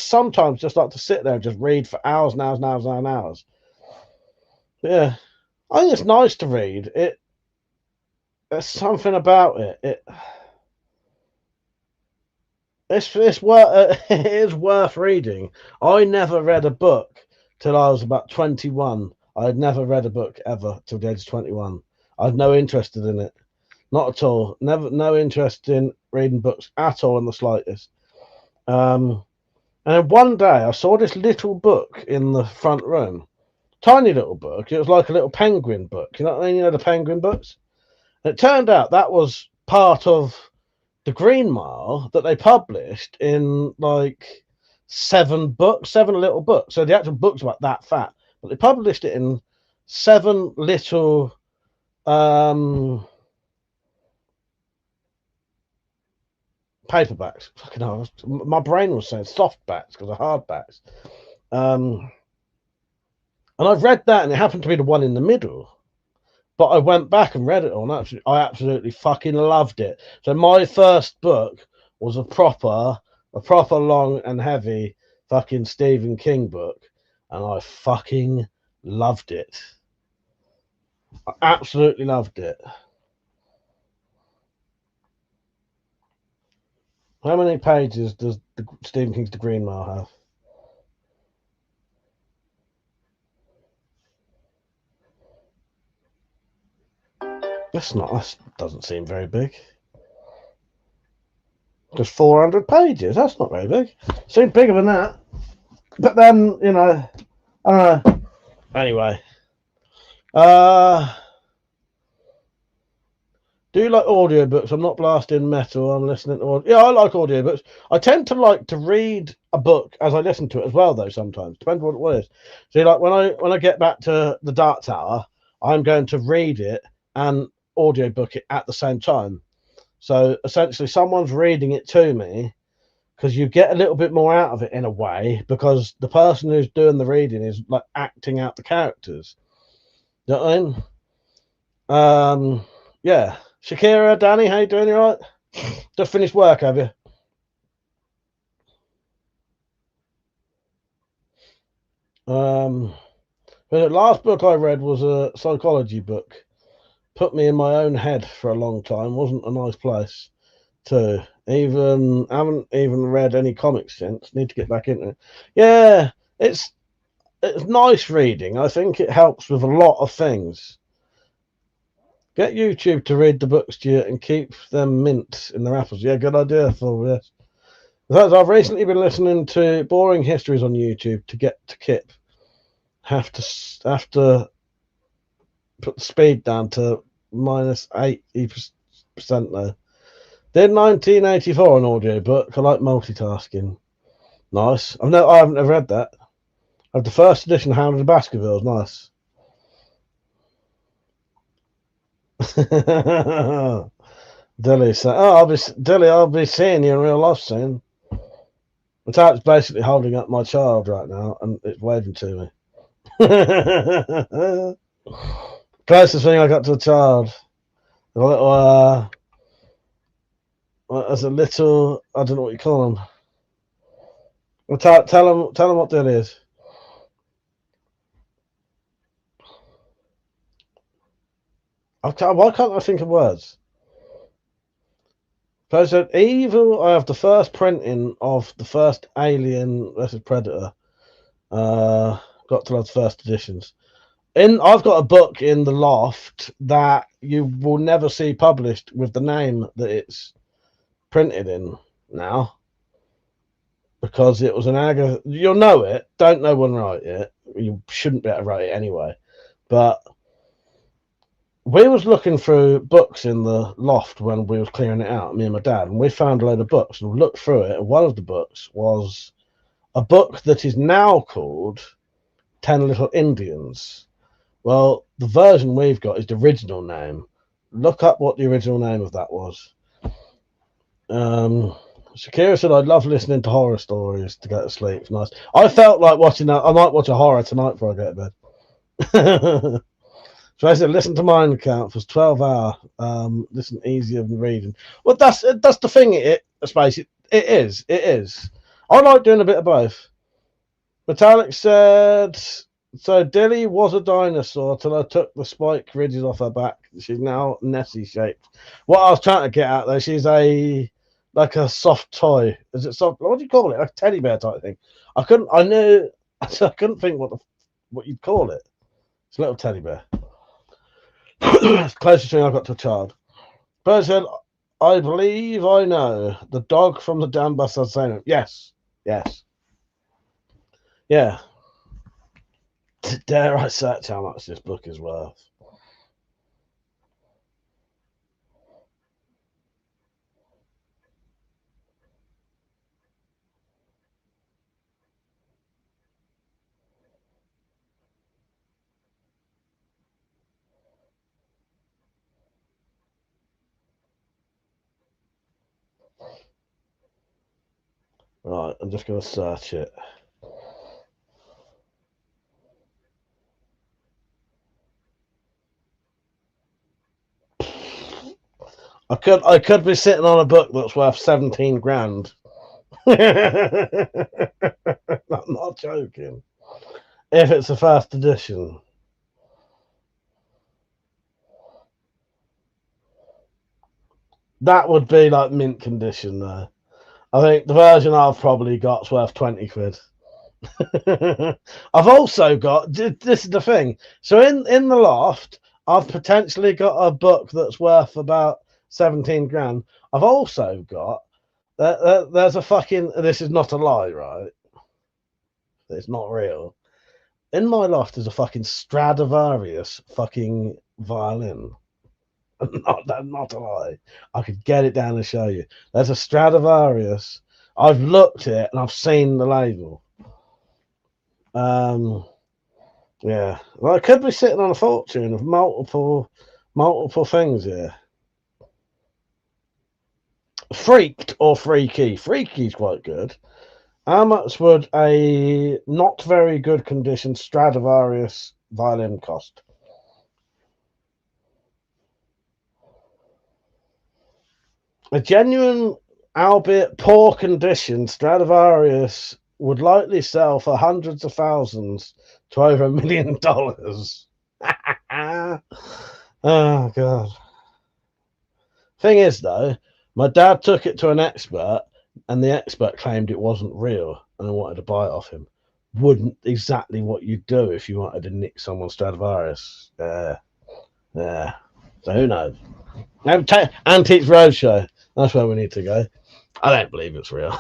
Speaker 8: sometimes just like to sit there and just read for hours and hours and hours and hours. Yeah. I think it's nice to read. There's something about it. It is worth reading. I never read a book till I was about 21. I had never read a book ever till the age of 21. I had no interest in it. Not at all. No interest in reading books at all in the slightest. And one day I saw this little book in the front room. tiny little book. It was like a little penguin book. You know what I mean? You know the penguin books? And it turned out that was part of the Green Mile that they published in like 7 little books. So the actual book's about that fat, but they published it in 7 little paperbacks. Fucking hell, my brain was saying softbacks because of hardbacks. And I've read that, and it happened to be the one in the middle. But I went back and read it all, and I absolutely fucking loved it. So my first book was a proper long and heavy fucking Stephen King book, and I fucking loved it. I absolutely loved it. How many pages does Stephen King's The Green Mile have? That doesn't seem very big. Just 400 pages. That's not very big. Seems bigger than that. But then, you know, I don't know. Anyway. Do you like audiobooks? I'm not blasting metal. I'm listening to audio. Yeah, I like audiobooks. I tend to like to read a book as I listen to it as well, though, sometimes. Depends on what it is. See, like when I get back to the Dark Tower, I'm going to read it and audiobook it at the same time. So essentially someone's reading it to me, because you get a little bit more out of it in a way, because the person who's doing the reading is like acting out the characters. You know what I mean? Yeah. Shakira, Danny, how you doing? You all right? Just finished work, have you? The last book I read was a psychology book. Put me in my own head for a long time. Wasn't a nice place to haven't even read any comics since. Need to get back into it. Yeah, it's nice reading. I think it helps with a lot of things. Get YouTube to read the books to you and keep them mint in their apples. Yeah, good idea, Phil. Yes. I've recently been listening to Boring Histories on YouTube to get to Kip. Have to put the speed down to minus 80% though. Did 1984 an audio book. I like multitasking. Nice. I haven't ever read that. I have the first edition of Hound of the Baskervilles. Nice. Dilly said, I'll be seeing you in real life soon. The type's basically holding up my child right now and it's waving to me. Closest thing I got to a child. A little as a little, I don't know what you call them. Well, tell them what Dilly is. Why can't I think of words? So Evil, I have the first printing of the first Alien vs Predator. Got to those first editions. I've got a book in the loft that you will never see published with the name that it's printed in now, because it was an Agatha. You'll know it. Don't no one write it. You shouldn't be able to write it anyway. But we was looking through books in the loft when we was clearing it out, me and my dad, and we found a load of books and we looked through it. And one of the books was a book that is now called 10 Little Indians. Well, the version we've got is the original name. Look up what the original name of that was. Shakira said, I'd love listening to horror stories to go to sleep. It's nice. I felt like watching that. I might watch a horror tonight before I go to bed. So I said, listen to Mind Count for 12 hours. Listen easier than reading. Well, that's the thing. It is. I like doing a bit of both. Metallic said, so Dilly was a dinosaur till I took the spike ridges off her back. She's now Nessie shaped. What I was trying to get at though, she's like a soft toy. Is it soft? What do you call it? Like a teddy bear type thing. I couldn't think what you'd call it. It's a little teddy bear. Closest thing I got to a child. Bird said, I believe I know the dog from the damn bus. Yes. Yeah. Dare I search how much this book is worth? Right, I'm just going to search it. I could be sitting on a book that's worth 17 grand. I'm not joking. If it's a first edition. That would be like mint condition though. I think the version I've probably got's worth 20 quid. I've also got, this is the thing. So in the loft, I've potentially got a book that's worth about 17 grand. I've also got, there's a fucking, this is not a lie, right? It's not real. In my loft is a fucking Stradivarius fucking violin. Not a lie. I could get it down and show you. There's a Stradivarius. I've looked at it and I've seen the label. Yeah. Well, I could be sitting on a fortune of multiple things here. Freaked or freaky? Freaky's quite good. How much would a not very good condition Stradivarius violin cost? A genuine, albeit poor condition Stradivarius would likely sell for hundreds of thousands to over $1 million. Oh, God. Thing is, though, my dad took it to an expert, and the expert claimed it wasn't real, and I wanted to buy it off him. Wouldn't exactly what you'd do if you wanted to nick someone's Stradivarius. Yeah. So who knows? Antiques Roadshow. That's where we need to go. I don't believe it's real.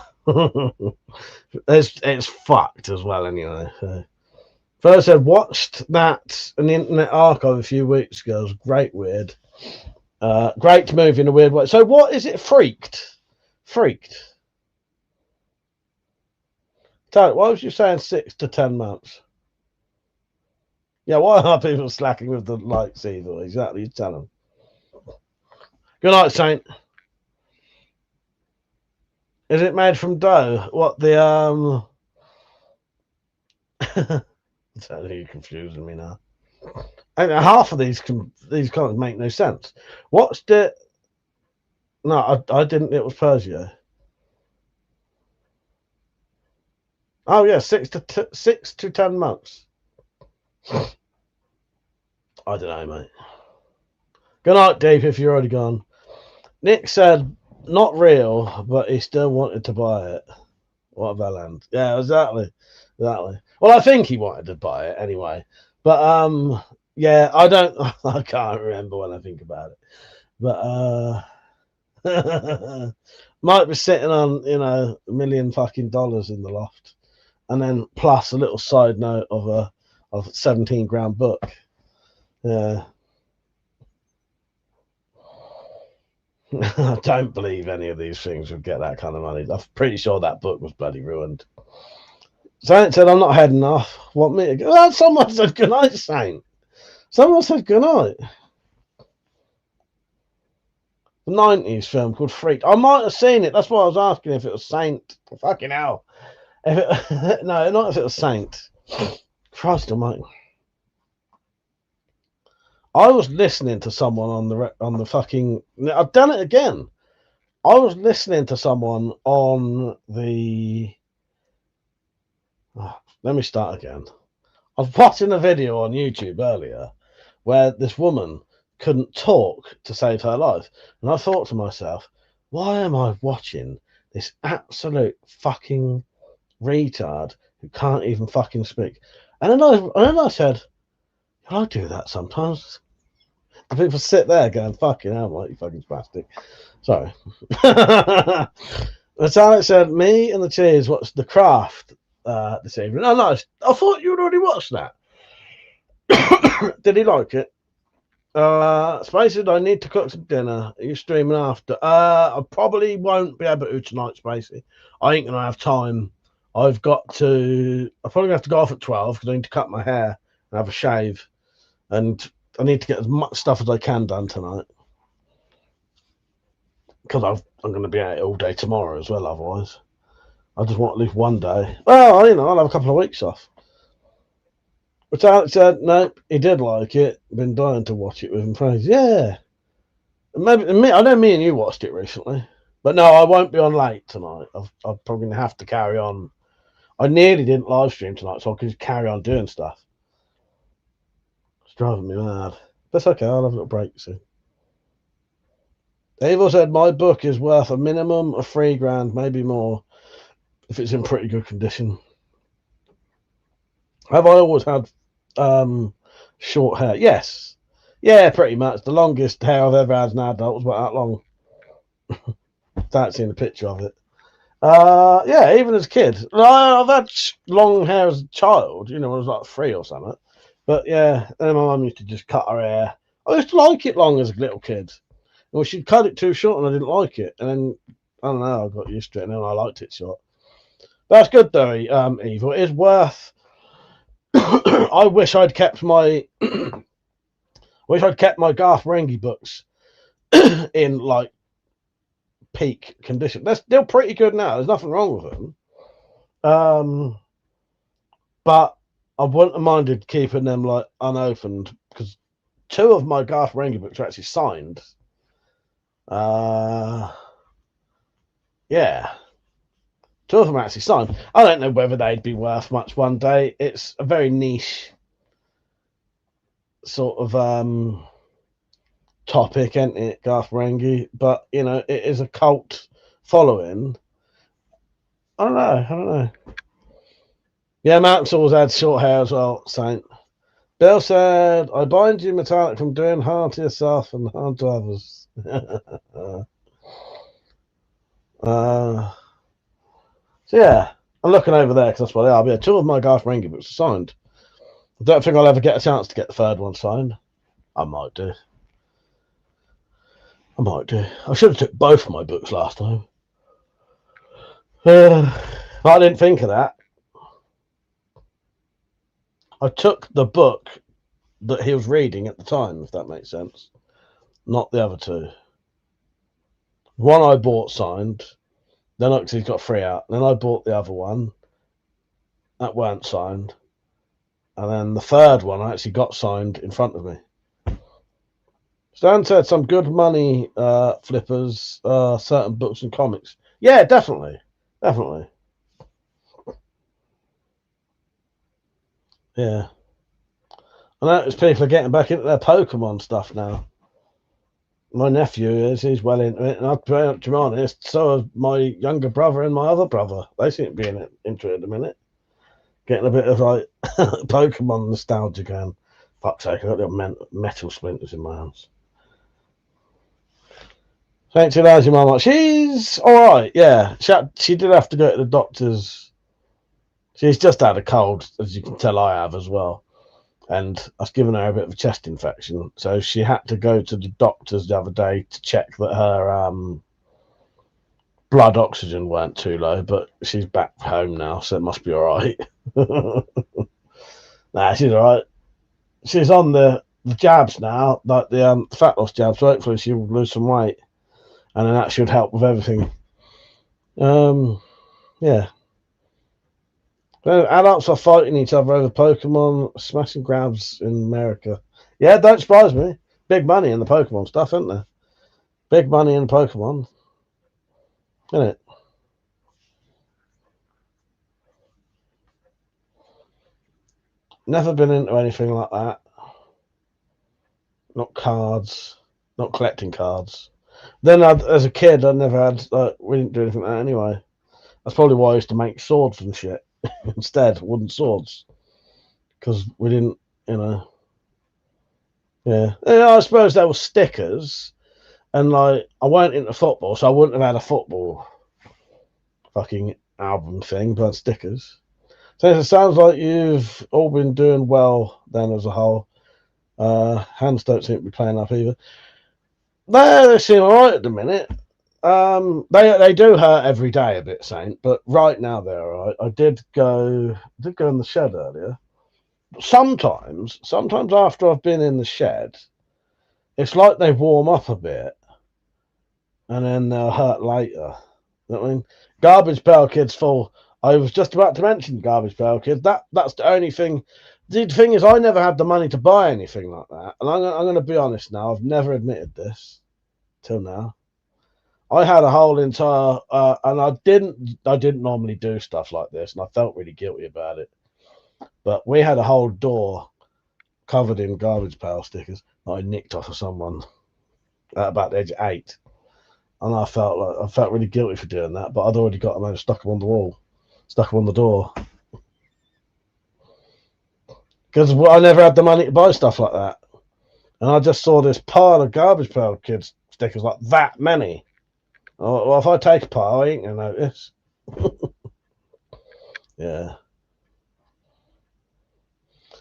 Speaker 8: It's fucked as well, anyway. So. First, I watched that in the Internet Archive a few weeks ago. It was great, weird. Great movie in a weird way. So, what is it? Freaked. Tell why was you saying 6 to 10 months? Yeah, why are people slacking with the lights either? Exactly, you tell them. Good night, Saint. Is it made from dough? What the You're confusing me now. And half of these comments make no sense. What's the? No, I didn't. It was Persia. Oh yeah, 6 to 10 months. I don't know, mate. Good night, Dave. If you're already gone. Nick said not real, but he still wanted to buy it. What a bellend. Yeah, exactly. Well, I think he wanted to buy it anyway. But yeah, I can't remember when I think about it. But might be sitting on, $1 million fucking dollars in the loft. And then plus a little side note of a 17 grand book. Yeah. I don't believe any of these things would get that kind of money. I'm pretty sure that book was bloody ruined. Saint said, I'm not heading off. Want me to go? Oh, someone said good night, Saint. Someone said good night. The 90s film called Freak. I might have seen it. That's why I was asking if it was Saint. Fucking hell. No, not if it was Saint. Christ almighty. I was listening to someone on the fucking. I've done it again. I was listening to someone on the. Oh, let me start again. I was watching a video on YouTube earlier where this woman couldn't talk to save her life, and I thought to myself, why am I watching this absolute fucking retard who can't even fucking speak? And then I said, I do that sometimes. And people sit there going, fucking hell, mate, you fucking spastic. Sorry. That's Alex said, me and the cheese watched The Craft this evening. Oh, nice. I thought you had already watched that. Did he like it? Spacey, I need to cook some dinner. Are you streaming after? I probably won't be able to tonight, Spacey. I ain't gonna have time. I'm probably gonna have to go off at 12 because I need to cut my hair and have a shave, and I need to get as much stuff as I can done tonight because I'm gonna be out all day tomorrow as well. Otherwise, I just want at least one day. Well, I'll have a couple of weeks off. But Alex said, no, he did like it. Been dying to watch it with him. Praise. Yeah. Maybe I know me and you watched it recently. But no, I won't be on late tonight. I'm probably going to have to carry on. I nearly didn't live stream tonight, so I could just carry on doing stuff. It's driving me mad. That's okay, I'll have a little break soon. Evil said, my book is worth a minimum of $3,000, maybe more, if it's in pretty good condition. Have I always had short hair? Yes. Yeah, pretty much. The longest hair I've ever had as an adult was about that long. Without seeing a picture of it. Yeah, even as a kid. I've had long hair as a child, when I was like 3 or something. But yeah, then my mum used to just cut her hair. I used to like it long as a little kid. Well, she'd cut it too short and I didn't like it. And then, I don't know, I got used to it and then I liked it short. But that's good though, Evil. It is worth... I wish I'd kept my Garth Marenghi books in like peak condition. They're still pretty good now. There's nothing wrong with them. But I wouldn't have minded keeping them like unopened because 2 of my Garth Marenghi books are actually signed. Yeah. 2 of them are actually signed. I don't know whether they'd be worth much one day. It's a very niche sort of topic, isn't it, Garth Marenghi? But, it is a cult following. I don't know. Yeah, Matt's always had short hair as well, Saint. Bill said, I bind you, Metallic, from doing harm to yourself and harm to others. So yeah, I'm looking over there because that's what they are. Yeah, 2 of my Garth Marenghi books are signed. I don't think I'll ever get a chance to get the 3rd one signed. I might do. I should have took both of my books last time. But I didn't think of that. I took the book that he was reading at the time, if that makes sense. Not the other 2. One I bought signed. Then because he's got 3 out. Then I bought the other one. That weren't signed. And then the 3rd one I actually got signed in front of me. Stan said some good money flippers, certain books and comics. Yeah, definitely. Yeah. I notice people are getting back into their Pokemon stuff now. My nephew he's well into it, and to be honest, so is my younger brother and my other brother. They seem to be into it at the minute. Getting a bit of like Pokemon nostalgia again. Fuck's sake, I've got little metal splinters in my hands. Thanks, your mama. She's alright, yeah. She did have to go to the doctor's. She's just had a cold, as you can tell I have as well. And I've given her a bit of a chest infection. So she had to go to the doctor's the other day to check that her blood oxygen weren't too low. But she's back home now, so it must be alright. Nah, she's alright. She's on the jabs now, like the fat loss jabs. So hopefully she'll lose some weight. And then that should help with everything. Yeah. Adults are fighting each other over Pokemon, smashing grabs in America. Yeah, don't surprise me. Big money in the Pokemon stuff, isn't there? Big money in Pokemon. Isn't it? Never been into anything like that. Not cards. Not collecting cards. Then, as a kid, I never had... we didn't do anything like that anyway. That's probably why I used to make swords and shit. Instead, wooden swords. Because we didn't, Yeah. I suppose there were stickers. And, like, I weren't into football, so I wouldn't have had a football fucking album thing, but stickers. So it sounds like you've all been doing well then as a whole. Hands don't seem to be playing up either. They seem alright at the minute. They do hurt every day a bit, Saint, but right now they're alright. I did go in the shed earlier. Sometimes after I've been in the shed, it's like they warm up a bit and then they'll hurt later. You know what I mean? Garbage Pail Kids full. I was just about to mention Garbage Pail Kids. That's the only thing. The thing is, I never had the money to buy anything like that. And I'm going to be honest now. I've never admitted this till now. I had a whole entire, and I didn't normally do stuff like this, and I felt really guilty about it. But we had a whole door covered in garbage pail stickers that I nicked off of someone at about the age of 8. And I felt really guilty for doing that, but I'd already got them and stuck them on the wall, stuck them on the door. Because I never had the money to buy stuff like that. And I just saw this pile of Garbage Pail Kids stickers, like that many. Oh, well, if I take a pile, I ain't going to notice. Yeah.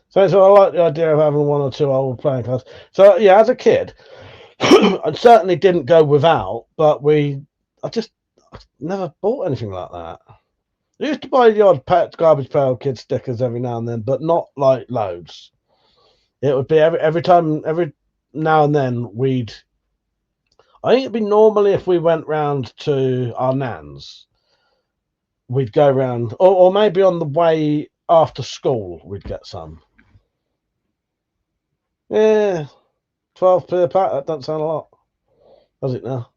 Speaker 8: So I like the idea of having 1 or 2 old playing cards. So, yeah, as a kid, I certainly didn't go without, but I never bought anything like that. I used to buy the odd Garbage Pail Kid stickers every now and then, but not like loads. It would be every now and then I think it'd be normally if we went round to our nan's, we'd go round, or maybe on the way after school, we'd get some. Yeah, 12p a pack, that doesn't sound a lot, does it now?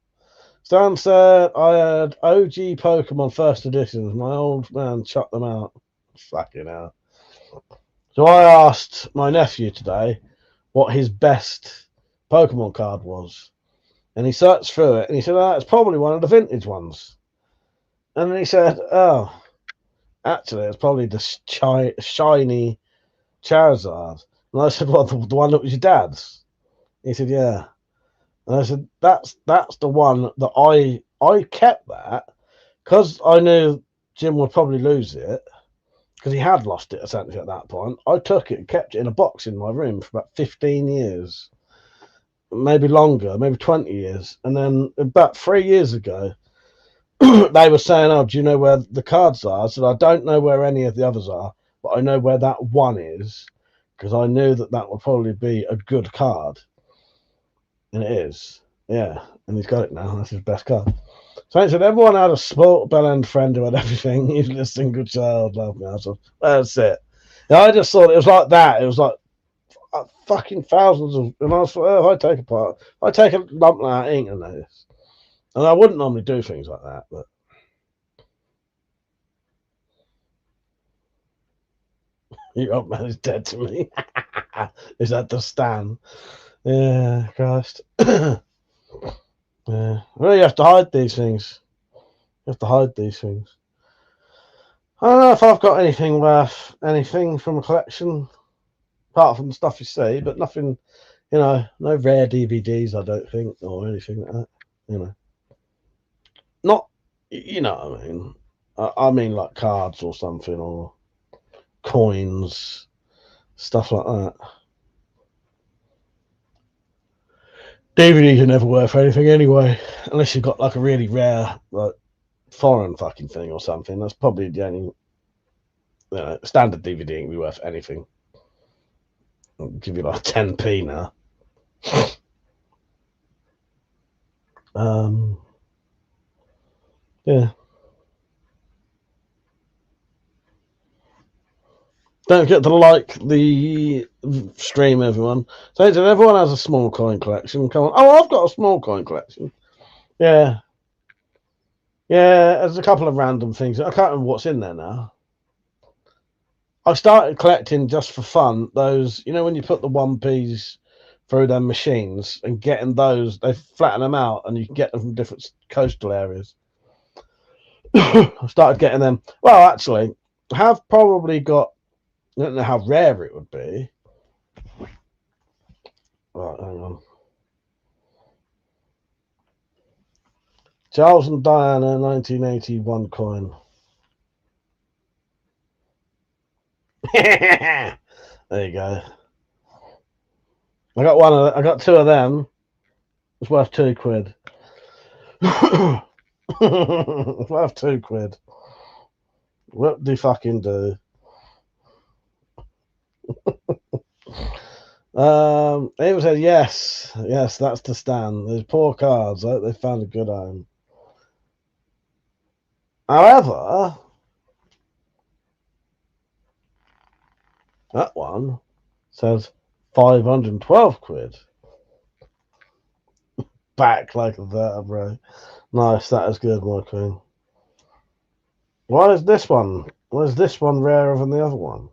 Speaker 8: Stan said, I had OG Pokemon first editions. My old man chucked them out. Fucking hell. So I asked my nephew today what his best Pokemon card was. And he searched through it and he said, it's probably one of the vintage ones. And then he said, oh, actually, it's probably the shiny Charizard. And I said, well, the one that was your dad's? He said, yeah. And I said, that's the one that I kept that because I knew Jim would probably lose it because he had lost it essentially at that point. I took it and kept it in a box in my room for about 15 years, maybe longer, maybe 20 years. And then about 3 years ago, they were saying, oh, do you know where the cards are? I said, I don't know where any of the others are, but I know where that one is because I knew that would probably be a good card. And it is. Yeah. And he's got it now. That's his best card. So I said, everyone had a sport bell-end friend who had everything. Even a single child loved me. I said, that's it. And I just thought it was like that. It was like fucking thousands of. And I thought, oh, if I take a part, if I take a lump like that, I ain't gonna notice. And I wouldn't normally do things like that, but. Your old man is dead to me. Is that the Stan? Yeah, Christ. Yeah. Well, you have to hide these things. You have to hide these things. I don't know if I've got anything worth anything from a collection, apart from the stuff you see, but nothing, no rare DVDs, I don't think, or anything like that, Not, what I mean. I mean like cards or something, or coins, stuff like that. DVDs are never worth anything anyway, unless you've got like a really rare, like foreign fucking thing or something. That's probably the only standard DVD ain't be worth anything. I'll give you like 10p now. Yeah. Don't forget to like the stream, everyone. So everyone has a small coin collection. Come on. Oh, I've got a small coin collection. Yeah. Yeah, there's a couple of random things. I can't remember what's in there now. I started collecting just for fun. Those, when you put the 1p's through them machines and getting those, they flatten them out and you can get them from different coastal areas. I started getting them. Well, actually, I have probably got, I don't know how rare it would be. Right, hang on. Charles and Diana 1981 coin. There you go. I got one. I got two of them. It's worth £2. It's worth £2. What do you fucking do? Ava said yes, that's the stand. There's poor cards. I hope they found a good home. However, that one says £512. Back like a vertebrae. Nice, that is good, my queen. Why is this one? Why is this one rarer than the other one?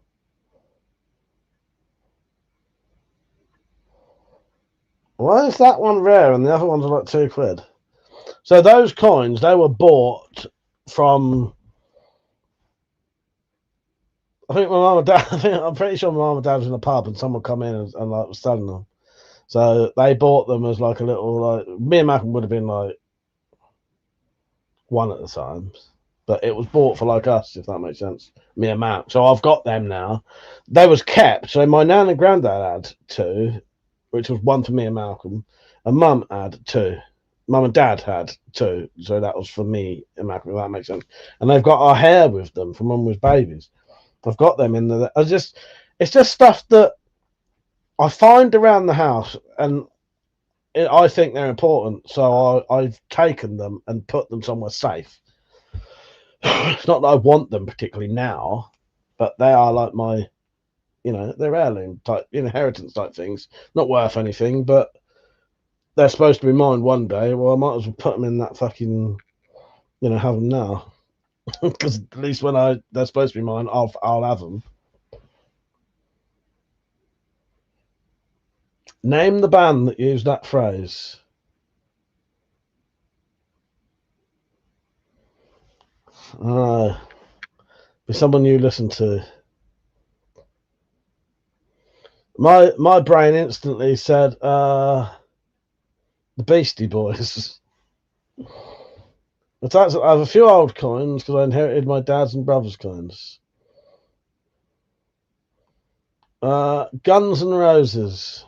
Speaker 8: Why is that one rare and the other ones are like £2? So those coins, they were bought from. I think my mum and dad. I'm pretty sure my mum and dad was in a pub and someone come in and like was selling them. So they bought them as like a little like. Me and Malcolm would have been like one at the time, but it was bought for like us, if that makes sense. Me and Matt. So I've got them now. They was kept. So my nan and granddad had two, which was one for me and Malcolm, and Mum had two. Mum and Dad had two, so that was for me and Malcolm. If that makes sense. And they've got our hair with them from when we was babies. I've got them in the. It's just stuff that I find around the house, and I think they're important. So I've taken them and put them somewhere safe. It's not that I want them particularly now, but they are like my, they're heirloom type, inheritance type things. Not worth anything, but they're supposed to be mine one day. Well, I might as well put them in that fucking, have them now. Because at least when they're supposed to be mine, I'll have them. Name the band that used that phrase. Be someone you listen to. My brain instantly said the Beastie Boys. But I have a few old coins because I inherited my dad's and brother's coins. Guns N' Roses.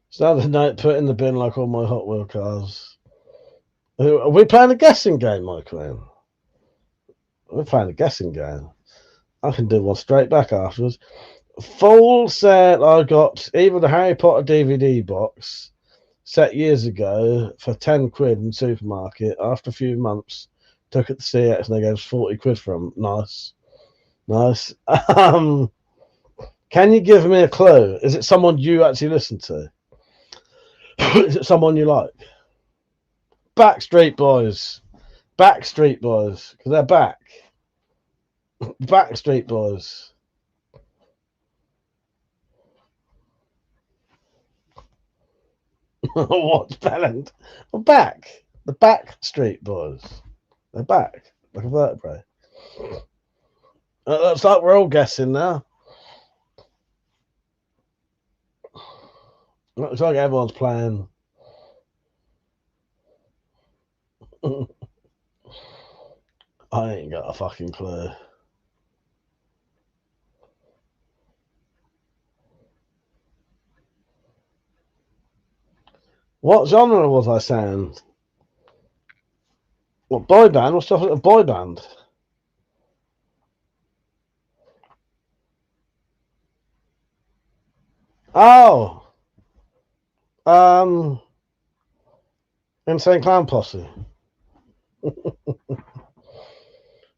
Speaker 8: Saturday night, put in the bin like all my Hot Wheel cars. Are we playing a guessing game, my queen? We're playing a guessing game. I can do one straight back afterwards. Full set, I got even the Harry Potter DVD box set years ago for £10 in the supermarket. After a few months, took it to CX and they gave us £40 for them. Nice. Can you give me a clue? Is it someone you actually listen to? Is it someone you like? Backstreet Boys. Because they're back. Backstreet Boys. What's Belland? Well, back. The Backstreet Boys. They're back. Like a vertebrae. Looks like we're all guessing now. Looks like everyone's playing. I ain't got a fucking clue. What genre was I saying? What boy band? What's stuff like a boy band? Oh, Insane Clown Posse.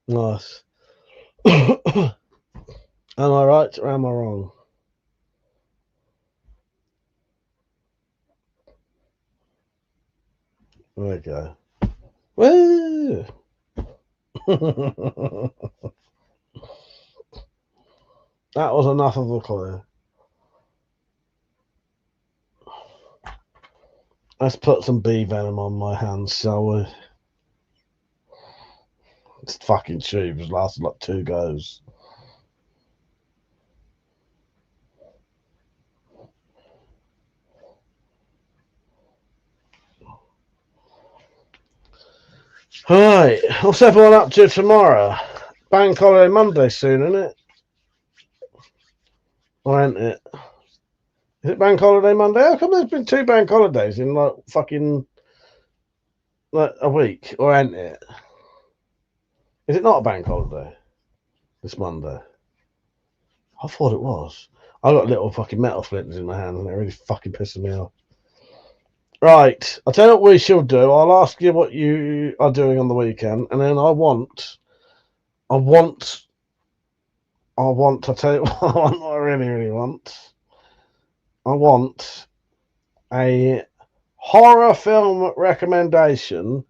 Speaker 8: Nice. Am I right or am I wrong? There we go. Woo! That was enough of a clue. Let's put some bee venom on my hands, shall we? This fucking tube has lasted like 2 goes. Right, what's everyone up to tomorrow? Bank holiday Monday soon, isn't it? Or ain't it? Is it bank holiday Monday? How come there's been 2 bank holidays in like fucking like a week? Or ain't it? Is it not a bank holiday this Monday? I thought it was. I got little fucking metal splinters in my hand and they're really fucking pissing me off. Right, I'll tell you what we shall do. I'll ask you what you are doing on the weekend, and then I want, I'll tell you what I really, really want. I want a horror film recommendation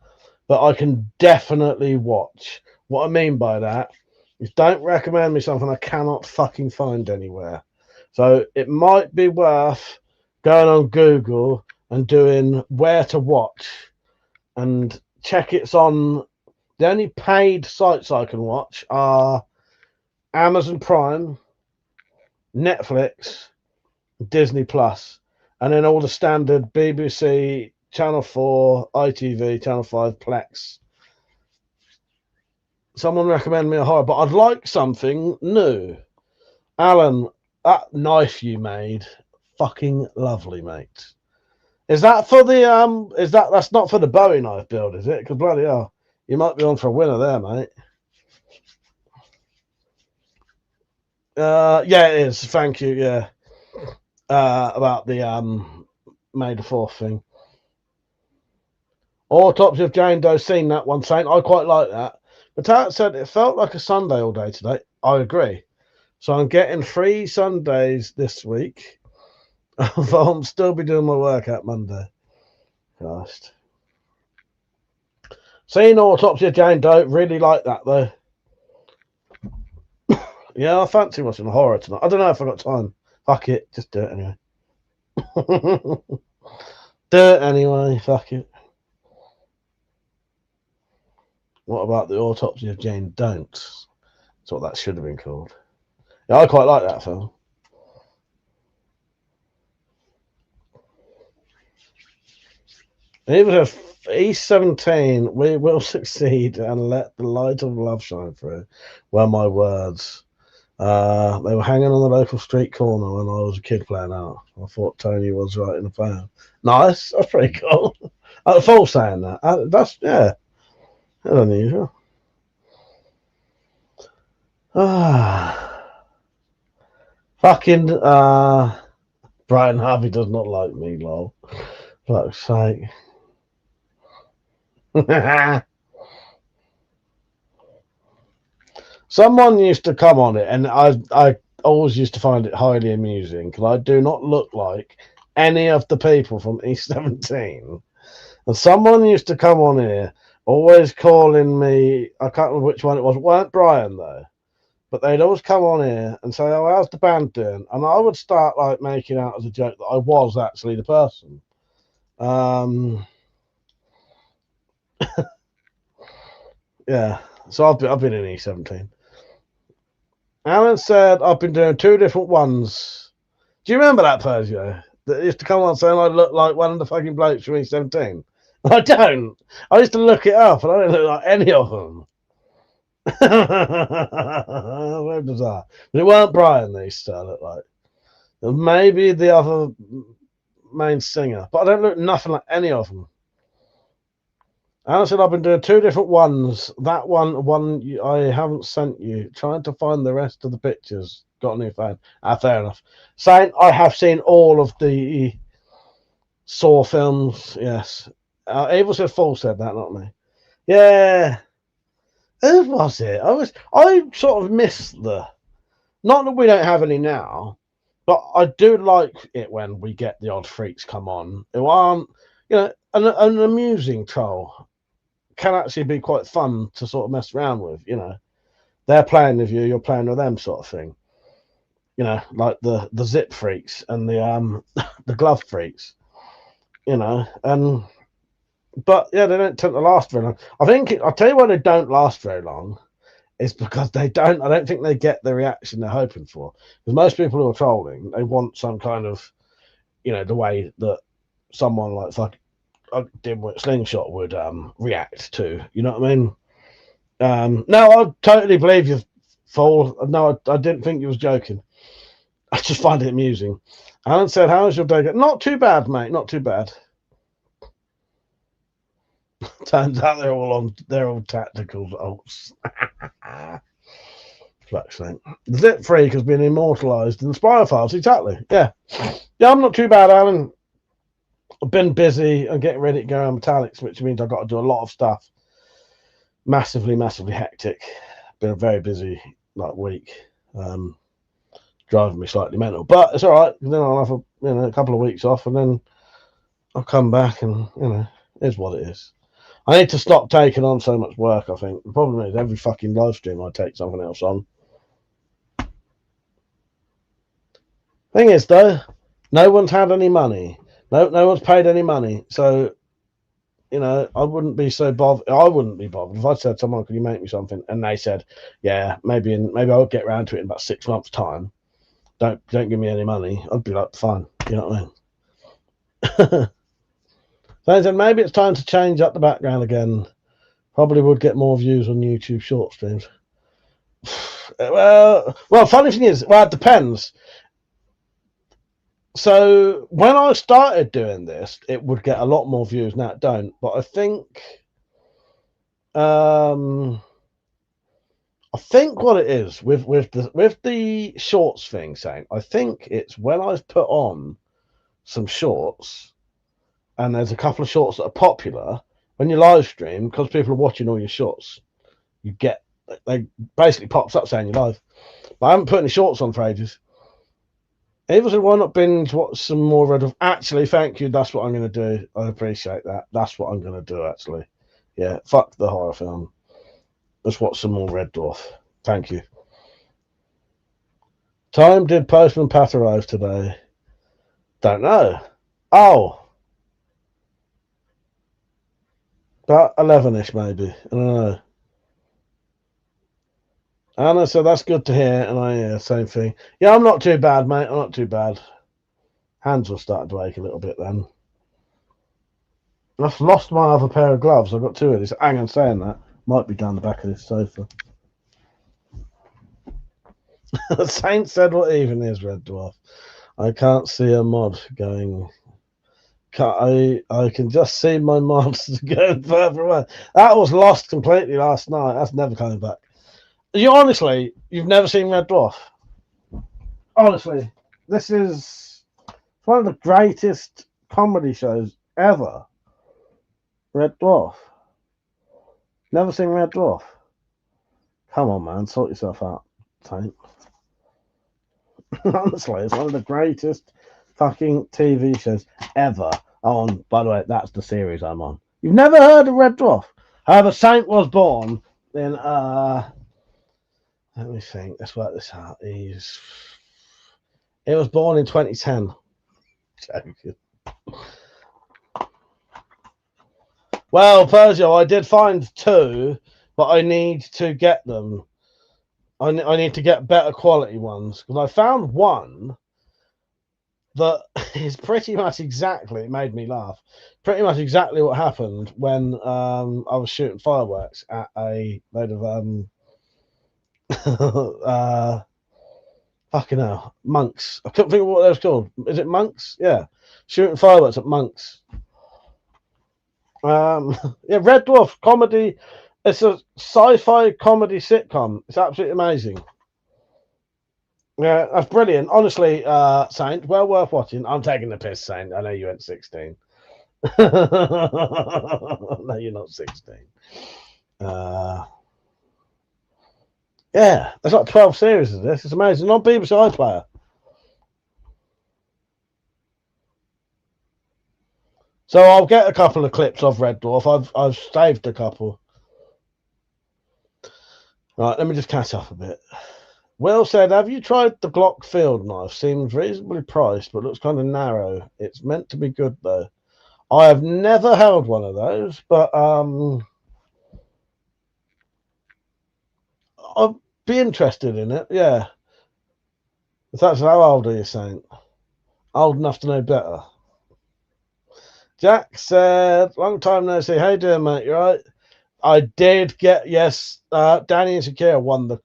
Speaker 8: that I can definitely watch. What I mean by that is don't recommend me something I cannot fucking find anywhere. So it might be worth going on Google and doing where to watch and check it's on. The only paid sites I can watch are Amazon Prime, Netflix, Disney Plus, and then all the standard BBC, Channel 4, ITV, Channel 5, Plex. Someone recommend me a horror, but I'd like something new. Alan, that knife you made, fucking lovely, mate. Is that for the that's not for the Bowie knife build, is it? Because bloody hell, you might be on for a winner there, mate. Yeah, it is. Thank you. Yeah. About the May the 4th thing. Autopsy of Jane Doe, seen that one, Saint. I quite like that. But that said, it felt like a Sunday all day today. I agree. So I'm getting 3 Sundays this week. I'll still be doing my workout Monday. Christ. Seen Autopsy of Jane Doe. Really like that though. Yeah, I fancy watching a horror tonight. I don't know if I got time. Fuck it. Just do it anyway. Do it anyway. Fuck it. What about the Autopsy of Jane Don't? That's what that should have been called. Yeah, I quite like that film. It was E17. We will succeed and let the light of love shine through. Were my words. They were hanging on the local street corner when I was a kid playing out. I thought Tony was right in the poem. Nice. That's pretty cool. Full saying that. That's, yeah. That's unusual. Fucking Brian Harvey does not like me, lol. Fuck's sake. Someone used to come on it, and I always used to find it highly amusing because I do not look like any of the people from East 17. And someone used to come on here, always calling me, I can't remember which one it was. It weren't Brian though, but they'd always come on here and say, "Oh, how's the band doing?" And I would start like making out as a joke that I was actually the person. Yeah, so I've been in E17. Alan said I've been doing 2 different ones. Do you remember that, Persia? That used to come on saying I look like one of the fucking blokes from E17. I don't. I used to look it up and I don't look like any of them. Very bizarre. But it weren't Brian they used to look like. Maybe the other main singer. But I don't look nothing like any of them. Alan said I've been doing 2 different ones. That one I haven't sent you. Trying to find the rest of the pictures. Got a new phone. Fair enough. Saying I have seen all of the Saw films. Yes. Evil said Full said that, not me. Yeah. Who was it? I sort of miss not that we don't have any now, but I do like it when we get the odd freaks come on who aren't, an amusing troll. Can actually be quite fun to sort of mess around with, They're playing with you, you're playing with them, sort of thing. Like the zip freaks and the the glove freaks, but yeah, they don't tend to last very long. I'll tell you why they don't last very long is because I don't think they get the reaction they're hoping for. Because most people who are trolling, they want some kind of, the way that someone like did what Slingshot would react to. You know what I mean? No, I totally believe you, fool. No, I didn't think you was joking. I just find it amusing. Alan said, "How's your day? Not too bad, mate. Not too bad." Turns out they're all tactical ults. Fuck's sake. The Zip Freak has been immortalised in the Spire Files. Exactly. Yeah. Yeah, I'm not too bad, Alan. I've been busy. I'm getting ready to go on Metallics, which means I've got to do a lot of stuff. Massively hectic. Been a very busy week. Driving me slightly mental. But it's all right. Then I'll have a couple of weeks off, and then I'll come back, and it is what it is. I need to stop taking on so much work, I think. The problem is every fucking live stream I take something else on. Thing is, though, no one's had any money. No one's paid any money. So, I wouldn't be so bothered. I wouldn't be bothered if I said, "Someone, can you make me something?" And they said, "Yeah, maybe I'll get around to it in about 6 months' time. Don't give me any money." I'd be like, "Fine." You know what I mean? So I said, maybe it's time to change up the background again. Probably would get more views on YouTube short streams. Well, funny thing is, it depends. So when I started doing this, it would get a lot more views. Now it don't, but I think what it is with the shorts thing, saying I think it's when I've put on some shorts, and there's a couple of shorts that are popular. When you live stream, because people are watching all your shorts, they basically pops up saying you're live. But I haven't put any shorts on for ages. Ava said, "Why not binge watch some more Red Dwarf?" Actually, thank you. That's what I'm going to do. I appreciate that. That's what I'm going to do, actually. Yeah, fuck the horror film. Let's watch some more Red Dwarf. Thank you. Time did Postman Pat arrive today? Don't know. Oh. About 11-ish, maybe. I don't know. Anna said, "That's good to hear." And same thing. Yeah, I'm not too bad, mate. I'm not too bad. Hands were starting to ache a little bit then. I've lost my other pair of gloves. I've got two of these. Hang on, saying that. Might be down the back of this sofa. Saint said, "What even is Red Dwarf?" I can't see a mod going. I can just see my mods going further away. That was lost completely last night. That's never coming back. You've never seen Red Dwarf? Honestly, this is one of the greatest comedy shows ever. Red Dwarf. Never seen Red Dwarf? Come on, man. Sort yourself out, Saint. Honestly, it's one of the greatest fucking TV shows ever. On, by the way, that's the series I'm on. You've never heard of Red Dwarf? However, Saint was born in let me think. Let's work this out. He was born in 2010. Joking. Well, Persia, I did find two, but I need to get them. I need to get better quality ones, because I found one that is pretty much exactly, it made me laugh, pretty much exactly what happened when I was shooting fireworks at a load of fucking hell, monks. I couldn't think of what they was called. Is it monks? Yeah, shooting fireworks at monks. Yeah, Red Dwarf comedy. It's a sci-fi comedy sitcom. It's absolutely amazing. Yeah, that's brilliant. Honestly, Saint, well worth watching. I'm taking the piss, Saint. I know you went 16. No, you're not 16. Yeah, there's like 12 series of this. It's amazing. On BBC iPlayer. So I'll get a couple of clips of Red Dwarf. I've saved a couple. Right, let me just catch up a bit. Will said, "Have you tried the Glock field knife? Seems reasonably priced, but looks kind of narrow. It's meant to be good, though." I have never held one of those, but I'd be interested in it, yeah. If that's how old are you, Saint? Old enough to know better. Jack said, long time no see. How you doing, mate? You right? I did get, yes, Danny and Shakira won the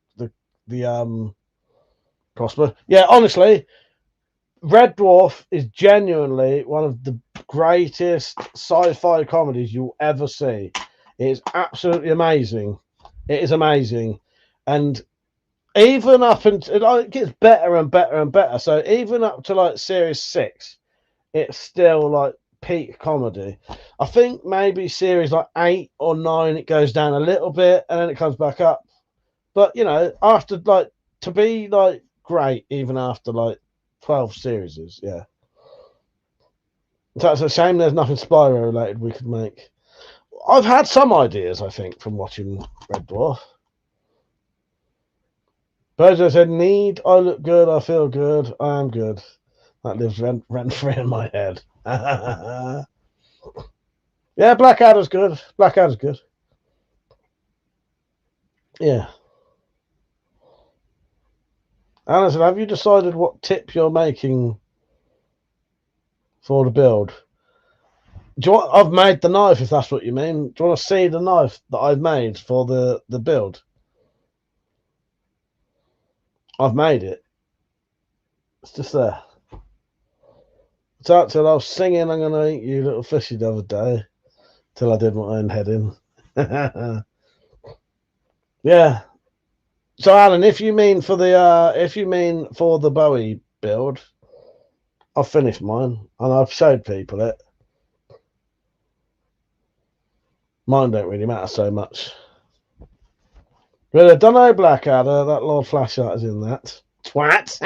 Speaker 8: crossbow. Yeah, honestly, Red Dwarf is genuinely one of the greatest sci-fi comedies you'll ever see. It is absolutely amazing. It is amazing. And even up until it gets better and better and better. So even up to like series 6, it's still like peak comedy. I think maybe series like 8 or 9 it goes down a little bit and then it comes back up. But you know, after like to be like great even after like 12 series, yeah. So it's a shame there's nothing Spyro related we could make. I've had some ideas, I think, from watching Red Dwarf. Bozo said, need, I look good, I feel good, I am good. That lives rent-free in my head. Yeah, Blackadder's good. Blackadder's good. Yeah. Anna said, have you decided what tip you're making for the build? Do you want, I've made the knife, if that's what you mean. Do you want to see the knife that I've made for the build? I've made it. It's just there. So till I was singing I'm gonna eat you little fishy the other day. Till I did my own heading. Yeah. So Alan, if you mean for the Bowie build, I've finished mine and I've showed people it. Mine don't really matter so much. But I don't know, Blackadder, that Lord Flashlight is in that. Twat!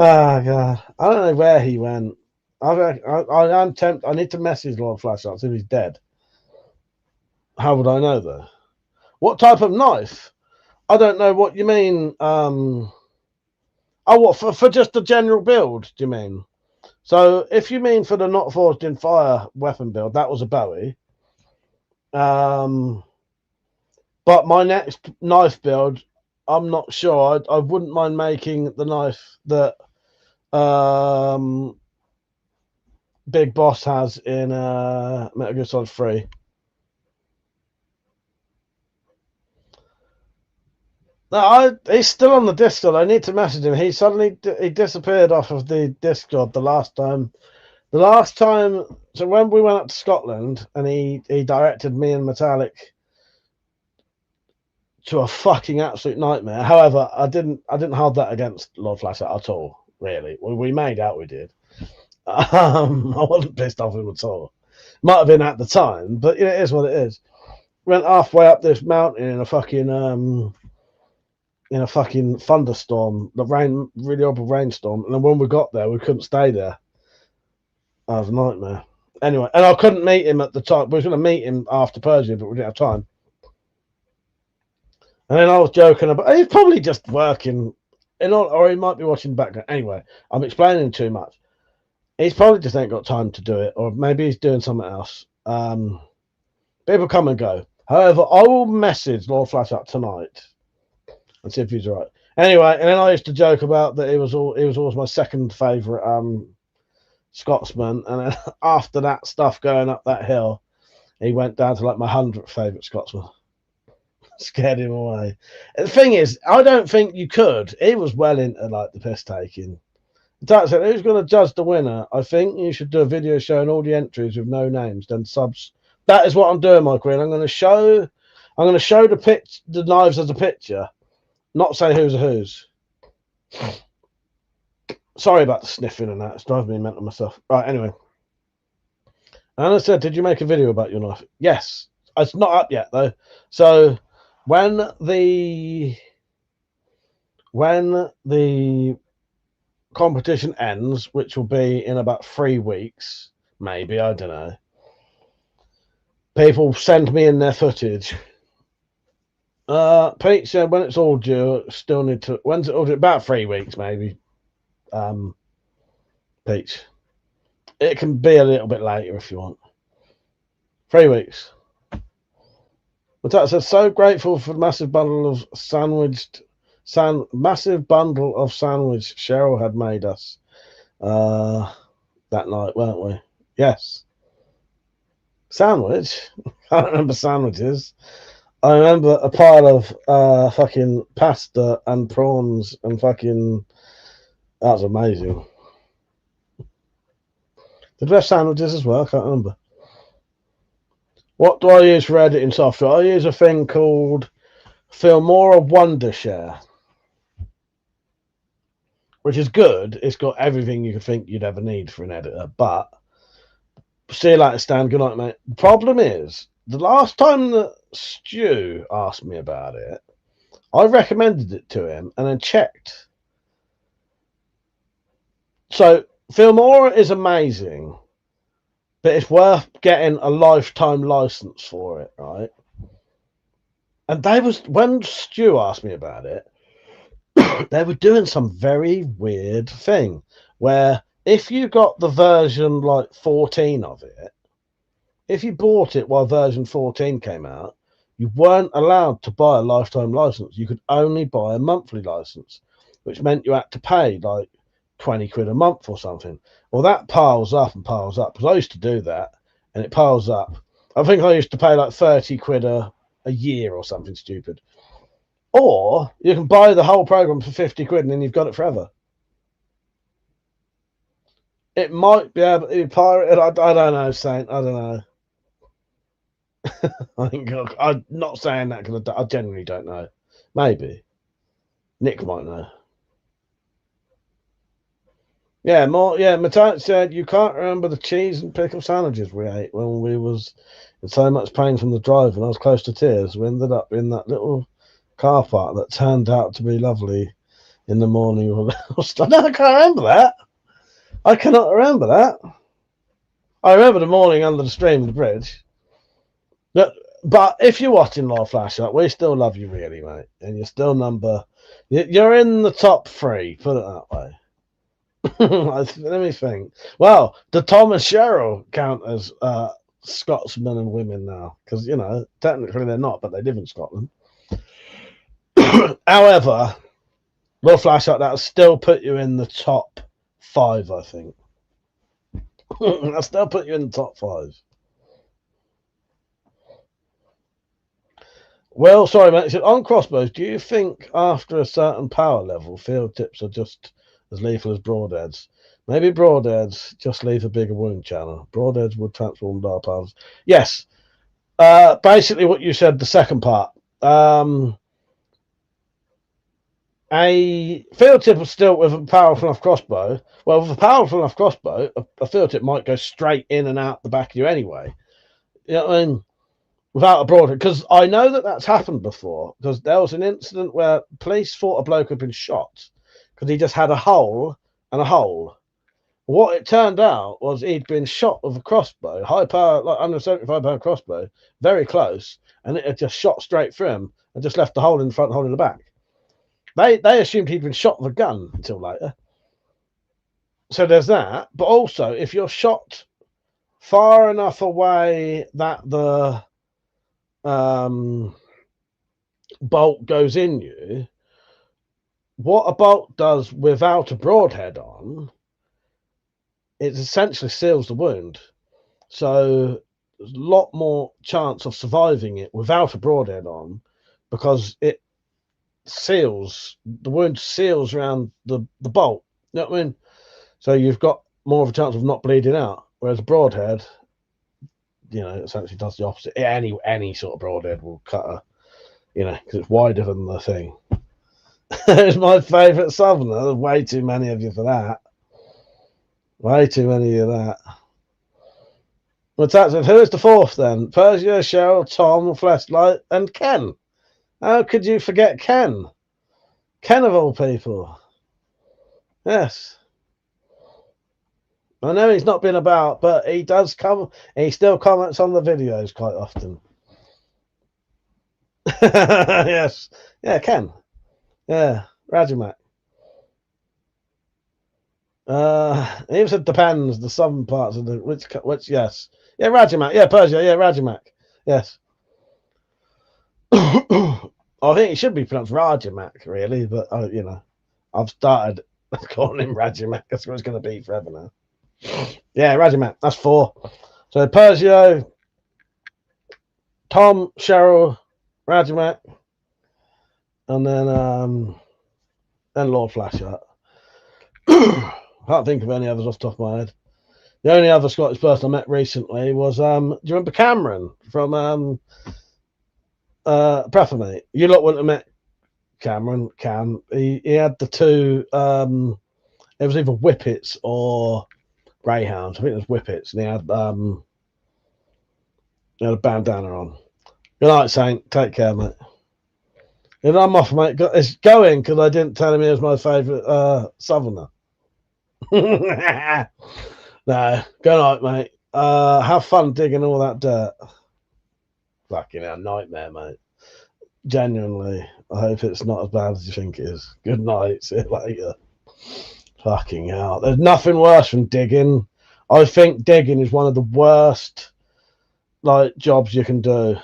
Speaker 8: Oh god. I don't know where he went. I'm tempted. I need to message Lord Flashlight, see if he's dead. How would I know though? What type of knife? I don't know what you mean. Oh, what for just the general build, do you mean? So if you mean for the not forged in fire weapon build, that was a Bowie. But my next knife build, I'm not sure. I wouldn't mind making the knife that Big Boss has in Metal Gear Solid 3. No, he's still on the Discord. I need to message him. He suddenly he disappeared off of the Discord the last time. The last time, so when we went up to Scotland and he directed me and Metallic to a fucking absolute nightmare. However, I didn't hold that against Lord Flashlight at all. Really, we made out we did. I wasn't pissed off him at all. Might have been at the time, but you know, it is what it is. Went halfway up this mountain in a fucking thunderstorm, really horrible rainstorm, and then when we got there, we couldn't stay there. That was a nightmare. Anyway, and I couldn't meet him at the time. We were going to meet him after Persia, but we didn't have time. And then I was joking about he's probably just working, or he might be watching the background. Anyway, I'm explaining too much. He's probably just ain't got time to do it, or maybe he's doing something else. People come and go. However, I will message Lord Flash up tonight and see if he's all right. Anyway, and then I used to joke about that he was always my second favourite Scotsman, and then after that stuff going up that hill, he went down to like my 100th favourite Scotsman. Scared him away. The thing is, I don't think you could. He was well into like the piss taking. That's it. Who's going to judge the winner? I think you should do a video showing all the entries with no names, then subs. That is what I'm doing, my queen. I'm going to show the knives as a picture, not say who's a who's. Sorry about the sniffing and that. It's driving me mental myself. Right, anyway. Anna said, did you make a video about your knife? Yes. It's not up yet, though. So when the competition ends, which will be in about 3 weeks, maybe, I don't know, people send me in their footage. Pete said when it's all due, still need to, when's it all due? About 3 weeks, maybe. Peach, it can be a little bit later if you want. 3 weeks. But that said, so grateful for the massive bundle of sandwich Cheryl had made us. that night, weren't we? Yes. Sandwich? I can't remember sandwiches. I remember a pile of fucking pasta and prawns and fucking... That was amazing. Did we have sandwiches as well? I can't remember. What do I use for editing software? I use a thing called Filmora Wondershare, which is good. It's got everything you could think you'd ever need for an editor. But see you later, Stan. Good night, mate. The problem is, the last time that Stu asked me about it, I recommended it to him and then checked. So Filmora is amazing, but it's worth getting a lifetime license for it, right? And when Stu asked me about it, they were doing some very weird thing where if you got the version like 14 of it, if you bought it while version 14 came out, you weren't allowed to buy a lifetime license. You could only buy a monthly license, which meant you had to pay like 20 quid a month or something. Well, that piles up and piles up, because I used to do that and it piles up. I think I used to pay like 30 quid a year or something stupid. Or you can buy the whole program for 50 quid and then you've got it forever. It might be able to be pirated. I don't know, Saint. I don't know. I think I'm not saying that because I genuinely don't know. Maybe Nick might know. Yeah, Matat said you can't remember the cheese and pickle sandwiches we ate when we was in so much pain from the drive and I was close to tears. We ended up in that little car park that turned out to be lovely in the morning. No, I can't remember that. I cannot remember that. I remember the morning under the stream of the bridge. But if you're watching live flash up, we still love you really, mate. And you're still you're in the top 3, put it that way. Let me think. Well, the Tom and Cheryl count as Scotsmen and women now, because technically they're not, but they live in Scotland. However, we'll flash up. That'll still put you in the top 5, I think. I'll still put you in the top 5. Well, sorry, mate. So on crossbows, do you think after a certain power level, field tips are just as lethal as broadheads? Maybe broadheads just leave a bigger wound channel. Broadheads would transform dark powers. Yes. Basically what you said, the second part. A field tip is still with a powerful enough crossbow. Well, with a powerful enough crossbow, a field tip might go straight in and out the back of you anyway. You know what I mean? Without a broadhead, because I know that's happened before. Because there was an incident where police thought a bloke had been shot because he just had a hole and a hole. What it turned out was he'd been shot with a crossbow, high power, like 175-pound crossbow, very close, and it had just shot straight through him and just left the hole in the front, hole in the back. They assumed he'd been shot with a gun until later. So there's that. But also, if you're shot far enough away that the bolt goes in you, what a bolt does without a broadhead on, it essentially seals the wound. So there's a lot more chance of surviving it without a broadhead on, because it seals the wound, seals around the bolt. You know what I mean? So you've got more of a chance of not bleeding out. Whereas a broadhead, essentially does the opposite. Any sort of broadhead will cut a, because it's wider than the thing. It's my favourite southerner. There's way too many of you for that. Way too many of that. But that's it. Who is the fourth then? Persia, Cheryl, Tom, Fleshlight, and Ken. How could you forget Ken? Ken of all people. Yes. I know he's not been about, but he does come. He still comments on the videos quite often. Yes. Yeah, Ken. Yeah, Rajamak. It said depends. The southern parts of the which yes. Yeah, Rajamak. Yeah, Persia. Yeah, Rajamak. Yes. I think it should be pronounced Rajamak, really, but I've started calling him Rajamak. That's what it's going to be forever now. Yeah, Rajimat. That's 4. So Persio, Tom, Cheryl, Rajimat, and then Lord Flashheart. Can't think of any others off the top of my head. The only other Scottish person I met recently was do you remember Cameron from Prefermate? You lot wouldn't have met Cameron. He had the 2 it was either Whippets or Greyhounds. I think it was Whippets, and he had a bandana on. Good night, Saint. Take care, mate. And I'm off, mate. It's going because I didn't tell him he was my favourite Southerner. No, good night, mate. Have fun digging all that dirt. Fucking hell, nightmare, mate. Genuinely, I hope it's not as bad as you think it is. Good night. See you later. Fucking hell. There's nothing worse than digging. I think digging is one of the worst jobs you can do.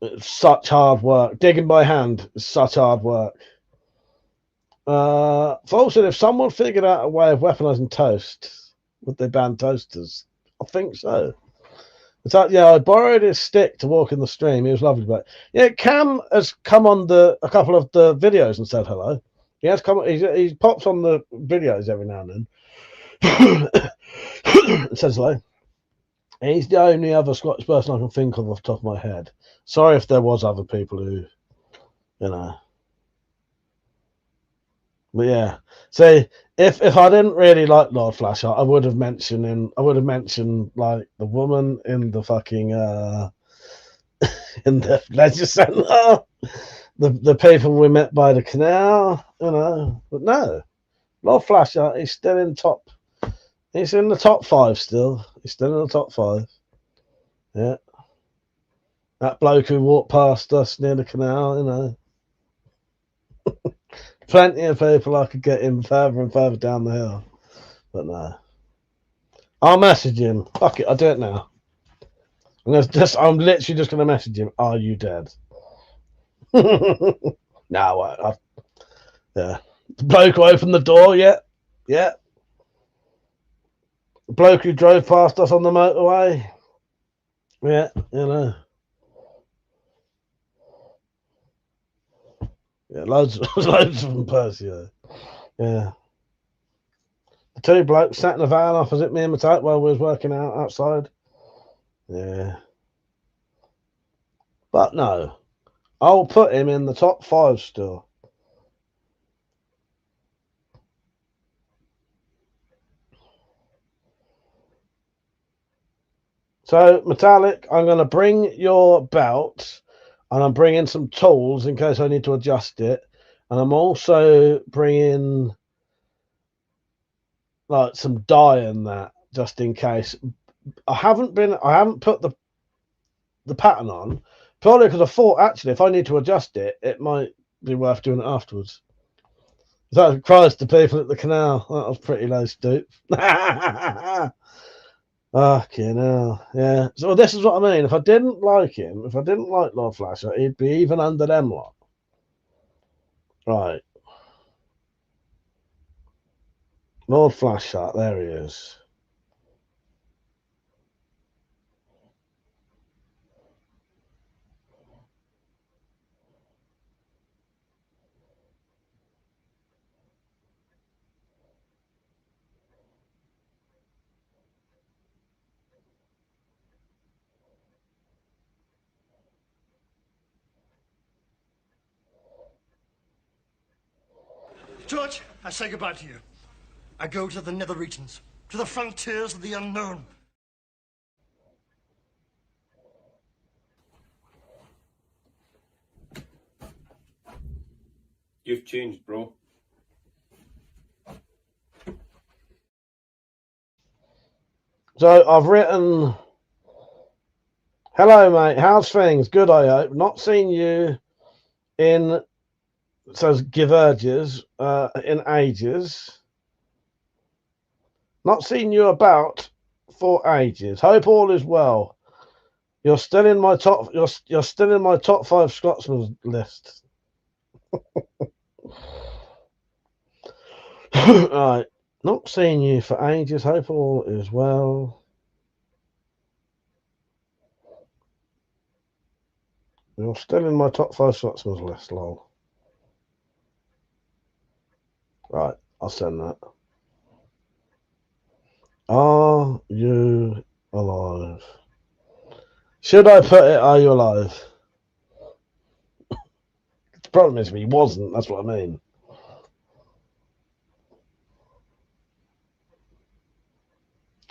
Speaker 8: It's such hard work. Digging by hand is such hard work. False, if someone figured out a way of weaponizing toast, would they ban toasters? I think so. It's like, yeah, I borrowed his stick to walk in the stream. He was lovely, but yeah, Cam has come on a couple of the videos and said hello. He has come. He pops on the videos every now and then. And says hello. And he's the only other Scottish person I can think of off the top of my head. Sorry if there was other people who, But yeah, see, if I didn't really like Lord Flashheart, I would have mentioned like the woman in the fucking in the leisure centre, the people we met by the canal, But no, Lord Flashheart, he's still in top. He's in the top 5 still. He's still in the top 5. Yeah, that bloke who walked past us near the canal, Plenty of people I could get him further and further down the hill. But no. I'll message him. Fuck it, I'll do it now. I'm literally just gonna message him. Are you dead? No, yeah. The bloke who opened the door, yeah. The bloke who drove past us on the motorway. Yeah, Yeah, loads of them, Persio. Yeah. The 2 blokes sat in the van opposite me and my tape while we was working out outside. Yeah. But no, I'll put him in the top 5 still. So, Metallic, I'm going to bring your belt. And I'm bringing some tools in case I need to adjust it. And I'm also bringing some dye in that just in case. I haven't put the pattern on purely because I thought actually if I need to adjust it, it might be worth doing it afterwards. So Christ, the people at the canal. That was pretty low stoop. Fucking hell, yeah. So this is what I mean. If I didn't like him, if I didn't like Lord Flasher, he'd be even under them lot. Right. Lord Flashheart, there he is.
Speaker 1: George, I say goodbye to you. I go to the nether regions, to the frontiers of the unknown.
Speaker 2: You've changed, bro.
Speaker 8: So I've written, hello, mate. How's things? Good, I hope. Not seen you in, says Giverges, in ages. Not seen you about for ages. Hope all is well. You're still in my top. You're still in my top 5 Scotsman list. Right. Not seen you for ages. Hope all is well. You're still in my top 5 Scotsman's list, lol. Right, I'll send that. Are you alive? Should I put it, are you alive? The problem is he wasn't, that's what I mean.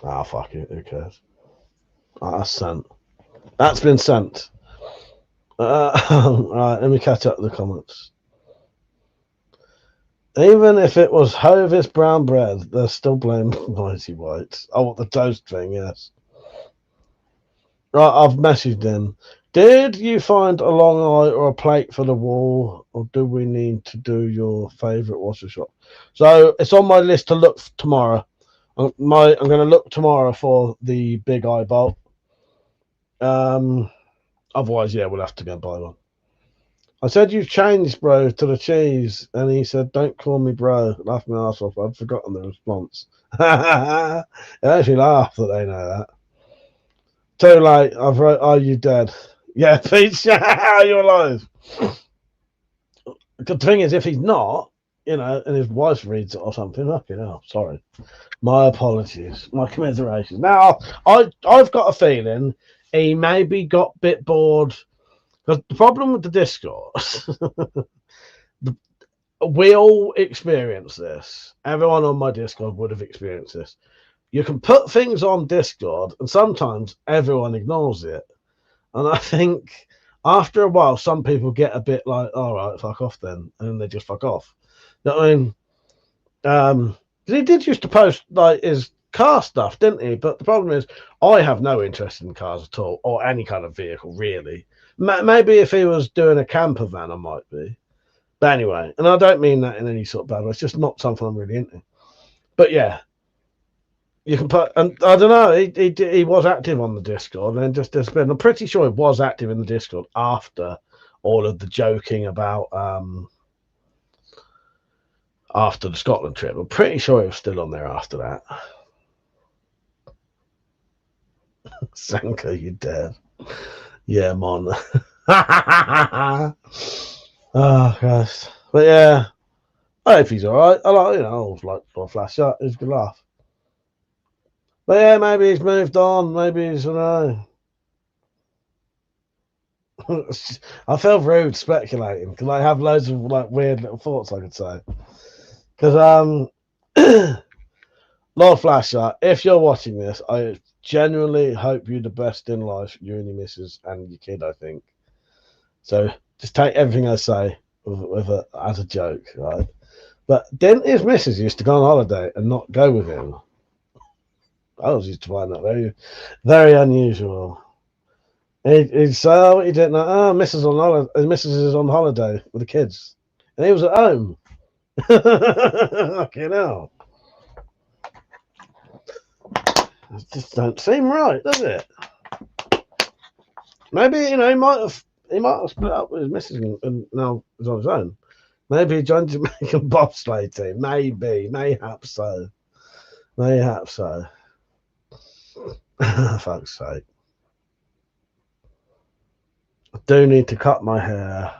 Speaker 8: Ah, fuck it, who cares? That's sent. That's been sent. Right, let me catch up with the comments. Even if it was Hovis brown bread, they're still playing Mighty Whites. Oh, the toast thing, yes. Right, I've messaged him. Did you find a long eye or a plate for the wall, or do we need to do your favourite washer shop? So it's on my list to look tomorrow. I'm going to look tomorrow for the big eye bolt. Otherwise, yeah, we'll have to go buy one. I said, you've changed, bro, to the cheese. And he said, don't call me bro. Laughed my ass off. I'd forgotten the response. It actually laughed that they know that. Too late. I've wrote, are you dead? Yeah, Peach, you're alive. The thing is, if he's not, you know, and his wife reads it or something, fucking hell, sorry. My apologies. My commiserations. Now, I've got a feeling he maybe got a bit bored. Because the problem with the Discord, we all experience this. Everyone on my Discord would have experienced this. You can put things on Discord, and sometimes everyone ignores it. And I think after a while, some people get a bit like, all right, fuck off then. And then they just fuck off. You know what I mean? Because he did used to post like his car stuff, didn't he? But the problem is, I have no interest in cars at all, or any kind of vehicle, really. Maybe if he was doing a camper van, I might be. But anyway, and I don't mean that in any sort of bad way. It's just not something I'm really into. But yeah, you can put, and I don't know, he was active on the Discord, and just there's been, I'm pretty sure he was active in the Discord after all of the joking about after the Scotland trip. I'm pretty sure he was still on there after that. Sanka, you dead. Yeah, mon. Oh, Christ. But yeah, I hope he's alright. I like, you know, I always like a flash shot. It's a good laugh. But yeah, maybe he's moved on. Maybe he's, I don't know. I feel rude speculating because I have loads of like weird little thoughts I could say. Because Lord Flasher, if you're watching this, I genuinely hope you the best in life, you and your missus and your kid, I think. So just take everything I say as a joke, right? But didn't his missus used to go on holiday and not go with him? I was used to find that very, very unusual. He'd say, oh, what you didn't know? Oh, missus on holiday. His missus is on holiday with the kids. And he was at home. Fucking hell. It just don't seem right, does it? Maybe, you know, he might have split up with his missus and now is on his own. Maybe he joined the Jamaican bobsleigh team. Maybe. Mayhaps so. Mayhaps so. Fuck's sake. I do need to cut my hair.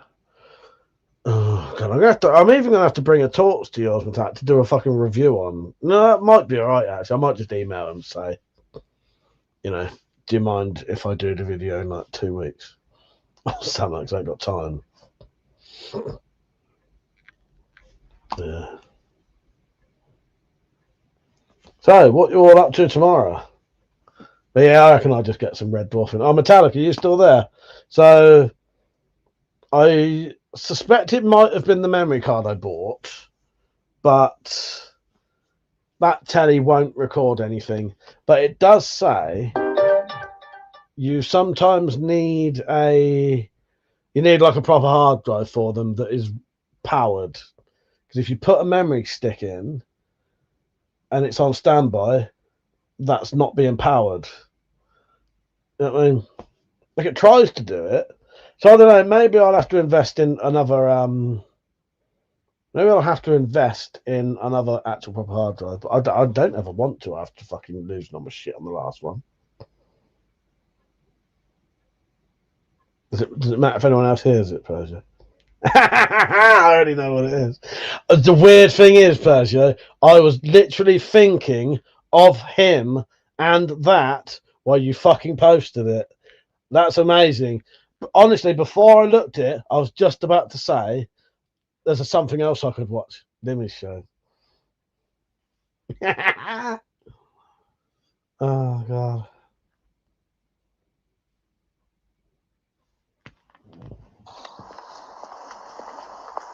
Speaker 8: Oh, God, I'm even going to have to bring a torch to yours to do a fucking review on. No, it might be alright, actually. I might just email him and say, you know, do you mind if I do the video in like 2 weeks? Or something, because I ain't got time. Yeah. So, what you all up to tomorrow? But yeah, I reckon I'll just get some Red Dwarf in. Oh, Metallica, are you still there? So, I suspect it might have been the memory card I bought, but that telly won't record anything. But it does say you sometimes need like a proper hard drive for them that is powered. Because if you put a memory stick in and it's on standby, that's not being powered. You know what I mean? Like it tries to do it. So I don't know, maybe I'll have to invest in another Maybe I'll have to invest in another actual proper hard drive. But I don't ever want to after fucking losing all my shit on the last one. Does it matter if anyone else hears it, Persia? I already know what it is. The weird thing is, Persia, I was literally thinking of him and that while you fucking posted it. That's amazing. But honestly, before I looked at it, I was just about to say there's something else I could watch. Limmy's show. Oh, God.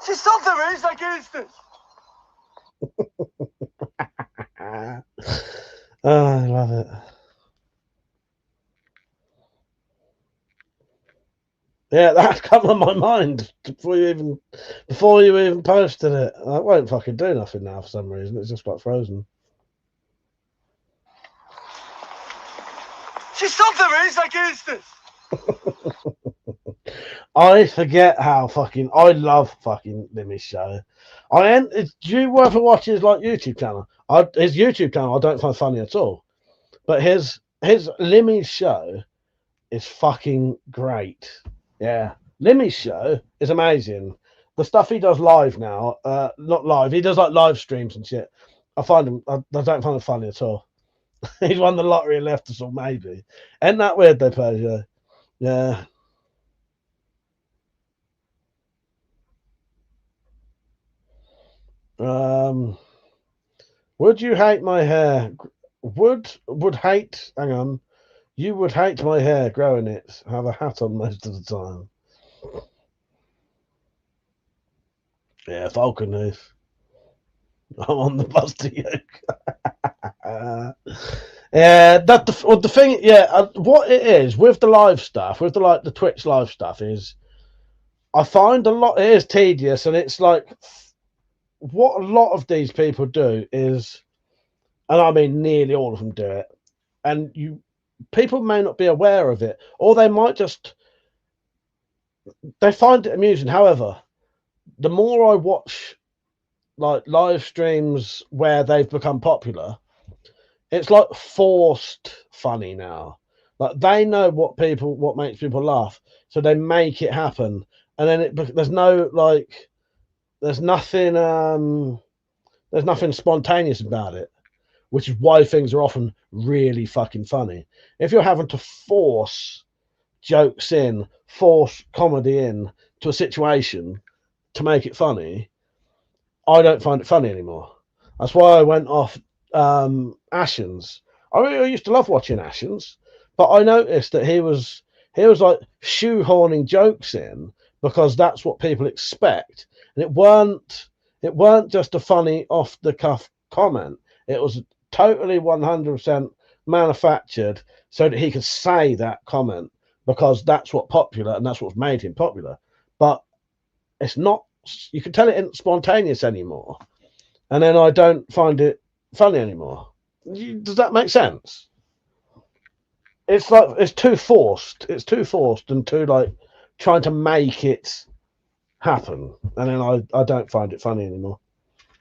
Speaker 9: She's something, man. It's like instant.
Speaker 8: Oh, I love it. Yeah, that's come on my mind before you even posted it. I won't fucking do nothing now for some reason. It's just got frozen.
Speaker 9: She's something, man. It's like instant.
Speaker 8: I forget how fucking I love fucking Limmy's show. Do you ever watch his like YouTube channel? His YouTube channel I don't find funny at all, but his Limmy's show is fucking great. Yeah, Limmy's show is amazing. The stuff he does live now, not live. He does like live streams and shit. I don't find it funny at all. He's won the lottery and left us all, maybe. Ain't that weird though, Persia? Yeah. Would you hate my hair? Would hate? Hang on. You would hate my hair growing it. Have a hat on most of the time. Yeah, Falcon is. I'm on the bus to yoke. Yeah, the thing. Yeah, what it is with the live stuff, with the Twitch live stuff, is I find a lot. It is tedious, and it's like what a lot of these people do is, and I mean nearly all of them do it, and people may not be aware of it, or they might just they find it amusing. However, the more I watch like live streams where they've become popular, it's like forced funny now. Like they know what makes people laugh, so they make it happen, and then there's nothing spontaneous about it, which is why things are often really fucking funny. If you're having to force jokes in, force comedy in to a situation to make it funny, I don't find it funny anymore. That's why I went off Ashens. I used to love watching Ashens, but I noticed that he was like shoehorning jokes in because that's what people expect, and it weren't just a funny off the cuff comment. It was totally 100% manufactured so that he could say that comment because that's what's popular and that's what's made him popular. But it's not. You can tell it isn't spontaneous anymore, and then I don't find it funny anymore. Does that make sense? It's like it's too forced. It's too forced and too like trying to make it happen, and then I don't find it funny anymore.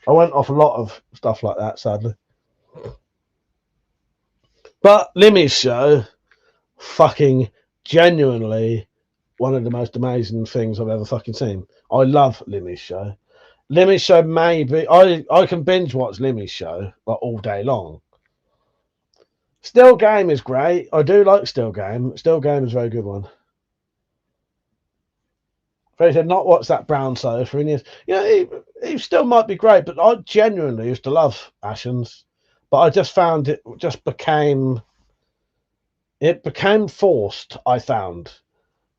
Speaker 8: I went off a lot of stuff like that, sadly. But Limmy's show, fucking genuinely one of the most amazing things I've ever fucking seen. I love Limmy's show. Limmy's show maybe I can binge watch Limmy's show like all day long. Still Game is great. I do like Still Game. Still Game is a very good one. They said not watch that brown sofa, and he still might be great, but I genuinely used to love Ashens, but I just found it became forced. I found.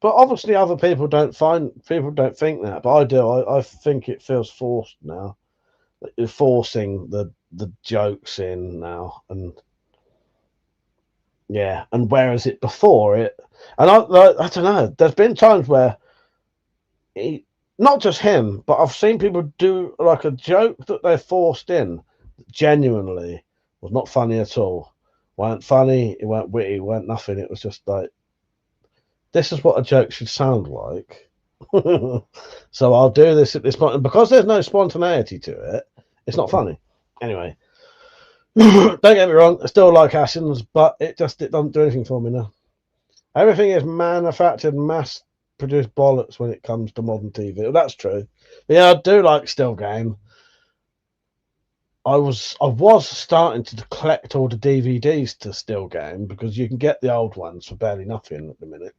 Speaker 8: But obviously, other people don't think that, but I do. I think it feels forced now. You're forcing the jokes in now, and yeah. And whereas it before it, and I don't know. There's been times where not just him, but I've seen people do like a joke that they're forced in. Genuinely, was not funny at all. Weren't funny. It weren't witty. It weren't nothing. It was just like. This is what a joke should sound like. So I'll do this at this point. And because there's no spontaneity to it, it's not funny. Anyway, don't get me wrong, I still like Ashens, but it doesn't do anything for me now. Everything is manufactured, mass-produced bollocks when it comes to modern TV. Well, that's true. But yeah, I do like Still Game. I was starting to collect all the DVDs to Still Game because you can get the old ones for barely nothing at the minute.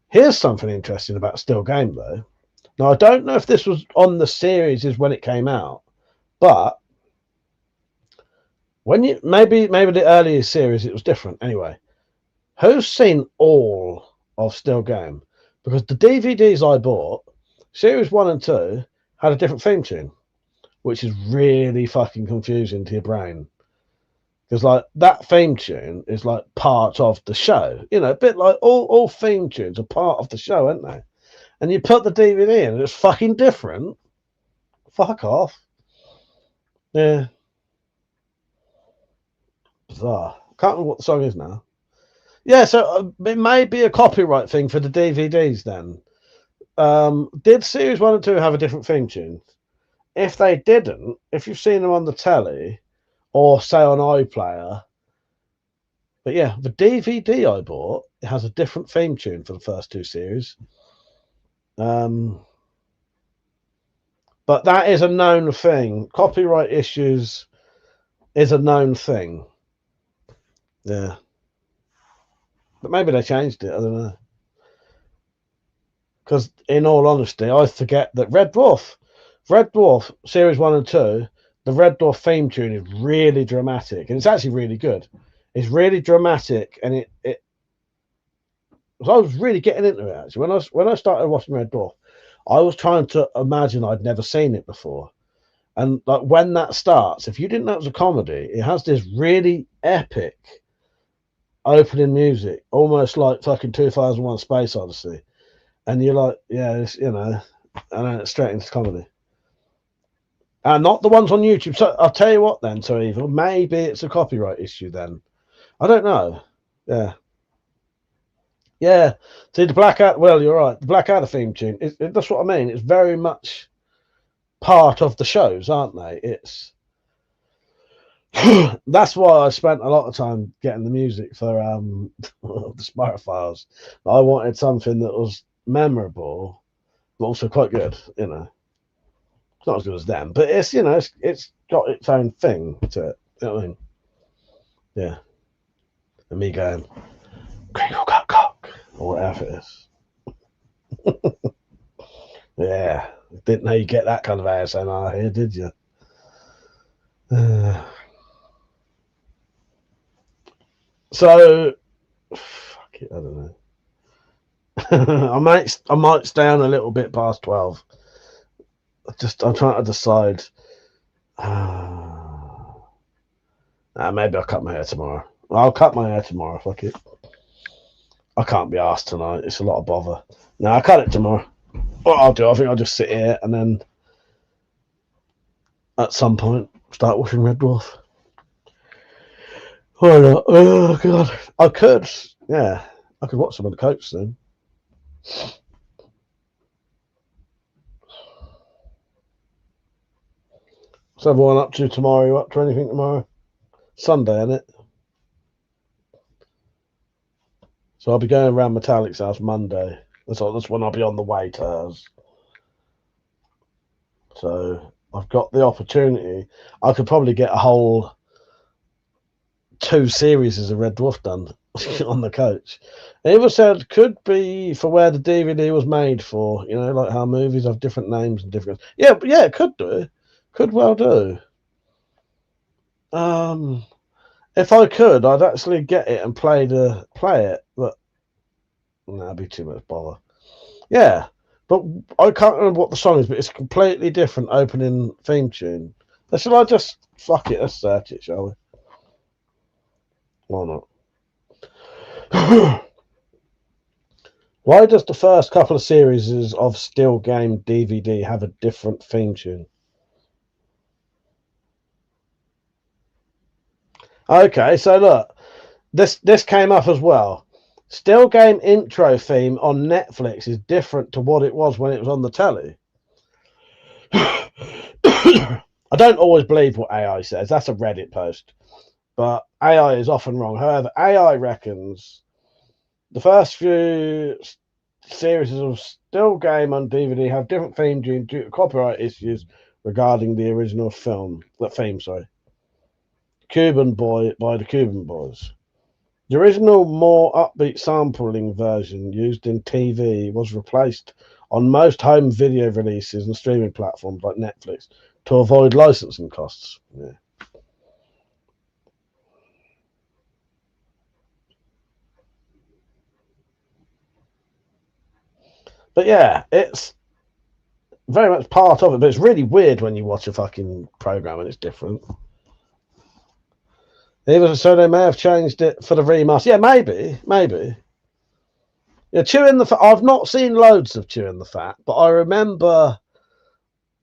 Speaker 8: Here's something interesting about Still Game, though. Now, I don't know if this was on the series when it came out, but when you maybe the earlier series it was different. Anyway, who's seen all of Still Game? Because the DVDs I bought, series 1 and 2, had a different theme tune, which is really fucking confusing to your brain. Because like that theme tune is like part of the show, you know, a bit like all theme tunes are part of the show, aren't they? And you put the DVD in, and it's fucking different. Fuck off. Yeah. Bizarre. Can't remember what the song is now. Yeah, so it may be a copyright thing for the DVDs then. Did series 1 and 2 have a different theme tune? If they didn't, if you've seen them on the telly or say on iPlayer, but yeah, the DVD I bought, it has a different theme tune for the first 2 series. But that is a known thing. Copyright issues is a known thing. Yeah. But maybe they changed it, I don't know. Because in all honesty, I forget that Red Dwarf series 1 and 2, the Red Dwarf theme tune is really dramatic, and it's actually really good. It's really dramatic, and I was really getting into it actually. When I started watching Red Dwarf, I was trying to imagine I'd never seen it before. And like when that starts, if you didn't know it was a comedy, it has this really epic opening music, almost like fucking 2001 Space Odyssey. And you're like, yeah, it's, you know, and then it's straight into comedy. And not the ones on YouTube. So I'll tell you what then, so Evil, maybe it's a copyright issue then. I don't know. Yeah. Yeah. See, the Blackadder, well, you're right. The Blackadder theme tune, that's what I mean. It's very much part of the shows, aren't they? It's that's why I spent a lot of time getting the music for the Spider Files. I wanted something that was memorable, but also quite good, you know. It's not as good as them, but it's, you know, it's got its own thing to it. You know what I mean? Yeah. And me going, crinkle cock cock, or whatever it is. Yeah. Didn't know you get that kind of ASMR here, did you? So, fuck it, I don't know. I might stay on a little bit past 12. I'm trying to decide. Maybe I'll cut my hair tomorrow. I'll cut my hair tomorrow. Fuck it. I can't be asked tonight. It's a lot of bother. No, I'll cut it tomorrow. What I'll do, I think I'll just sit here and then at some point start watching Red Dwarf. Why not? Oh god, I could. Yeah, I could watch some of the Coach then. What's everyone up to tomorrow? You up to anything tomorrow? Sunday, isn't it? So I'll be going around Metallic's house Monday. That's when I'll be on the way to hers. So I've got the opportunity. I could probably get a whole 2 series of Red Dwarf done on the Coach. Eva said could be for where the DVD was made for, you know, like how movies have different names and different. Yeah, but yeah, it could do. Could well do. If I could, I'd actually get it and play it, but that'd be too much bother. Yeah, but I can't remember what the song is, but it's a completely different opening theme tune. So shall I just fuck it? Let's search it, shall we? Why not? Why does the first couple of series of Still Game DVD have a different theme tune? Okay, so look, this came up as well. Still game intro theme on Netflix is different to what it was when it was on the telly. I don't always believe what AI says. That's a Reddit post. But AI is often wrong. However, AI reckons the first few series of still game on DVD have different themes due to copyright issues regarding the original film. That theme, sorry. Cuban Boy by the Cuban Boys. The original, more upbeat sampling version used in TV was replaced on most home video releases and streaming platforms like Netflix to avoid licensing costs. Yeah. But yeah, it's very much part of it, but it's really weird when you watch a fucking program and it's different. Even so, they may have changed it for the remaster. Yeah, maybe. Yeah, Chewing the Fat. I've not seen loads of Chewing the Fat, but I remember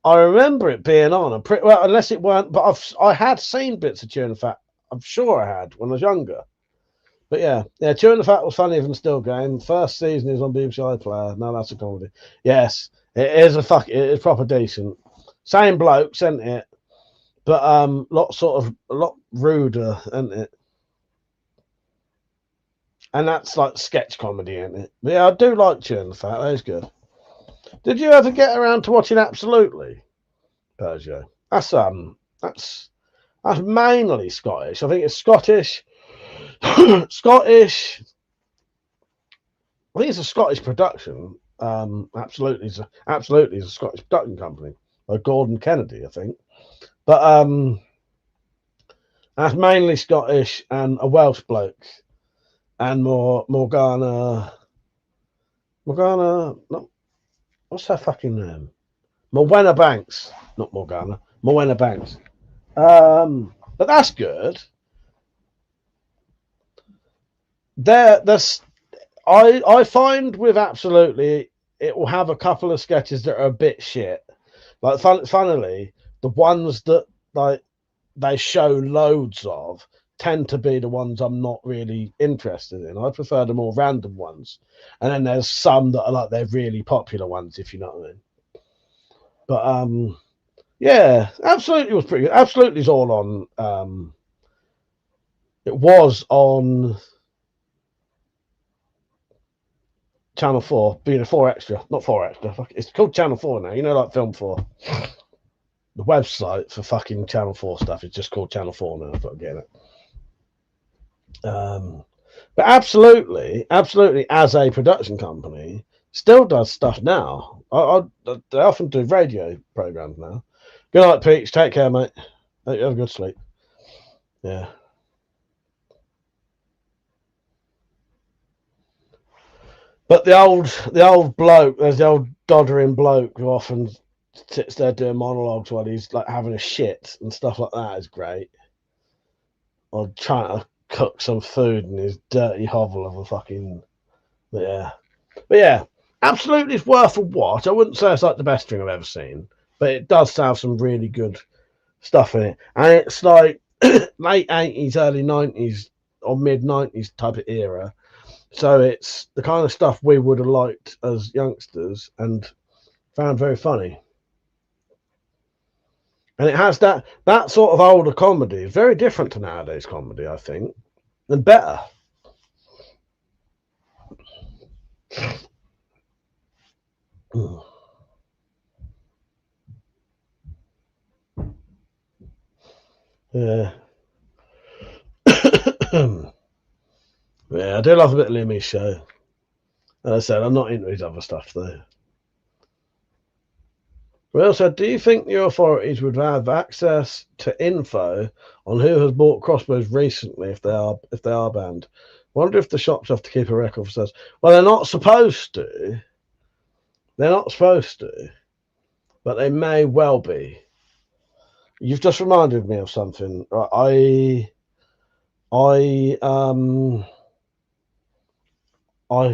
Speaker 8: it being on. And pretty well, unless it weren't. But I had seen bits of Chewing the Fat. I'm sure I had when I was younger. But yeah, Chewing the Fat was funnier than Still Game. First season is on BBC iPlayer. No, that's a comedy. Yes, it is it is proper decent. Same bloke, isn't it? But a lot ruder, isn't it? And that's like sketch comedy, isn't it? But yeah, I do like Chewing the Fat. That is good. Did you ever get around to watching Absolutely, Peugeot? That's mainly Scottish. I think it's Scottish. Scottish. I think it's a Scottish production. Absolutely is a Scottish production company by Gordon Kennedy, I think. But that's mainly Scottish and a Welsh bloke and Morgana. No, what's her fucking name? Morwenna Banks, not Morgana. Morwenna Banks. But that's good. I find with Absolutely, it will have a couple of sketches that are a bit shit. Like, funnily, the ones that like they show loads of tend to be the ones I'm not really interested in. I prefer the more random ones, and then there's some that are like they're really popular ones, if you know what I mean. But yeah, Absolutely was pretty good. Absolutely's all on. It was on Channel 4, being a 4 Extra, not 4 Extra. It's called Channel 4 now. You know, like Film 4. The website for fucking Channel 4 stuff is just called Channel 4 now. I've got to get it. But Absolutely, as a production company, still does stuff now. They often do radio programs now. Good night, Peach. Take care, mate. Hope you have a good sleep. Yeah. But the old bloke, there's the old doddering bloke who often sits there doing monologues while he's like having a shit and stuff like that is great. Or trying to cook some food in his dirty hovel of a fucking. But yeah, Absolutely it's worth a watch. I wouldn't say it's like the best thing I've ever seen, but it does have some really good stuff in it. And it's like late 80s, early 90s, or mid 90s type of era. So it's the kind of stuff we would have liked as youngsters and found very funny. And it has that sort of older comedy. Very different to nowadays comedy, I think, and better. Yeah. Yeah, I do love a bit of Limmy's show. As I said, I'm not into his other stuff though. Well said, do you think the authorities would have access to info on who has bought crossbows recently if they are banned? Wonder if the shops have to keep a record for sales. Well, they're not supposed to. But they may well be. You've just reminded me of something. I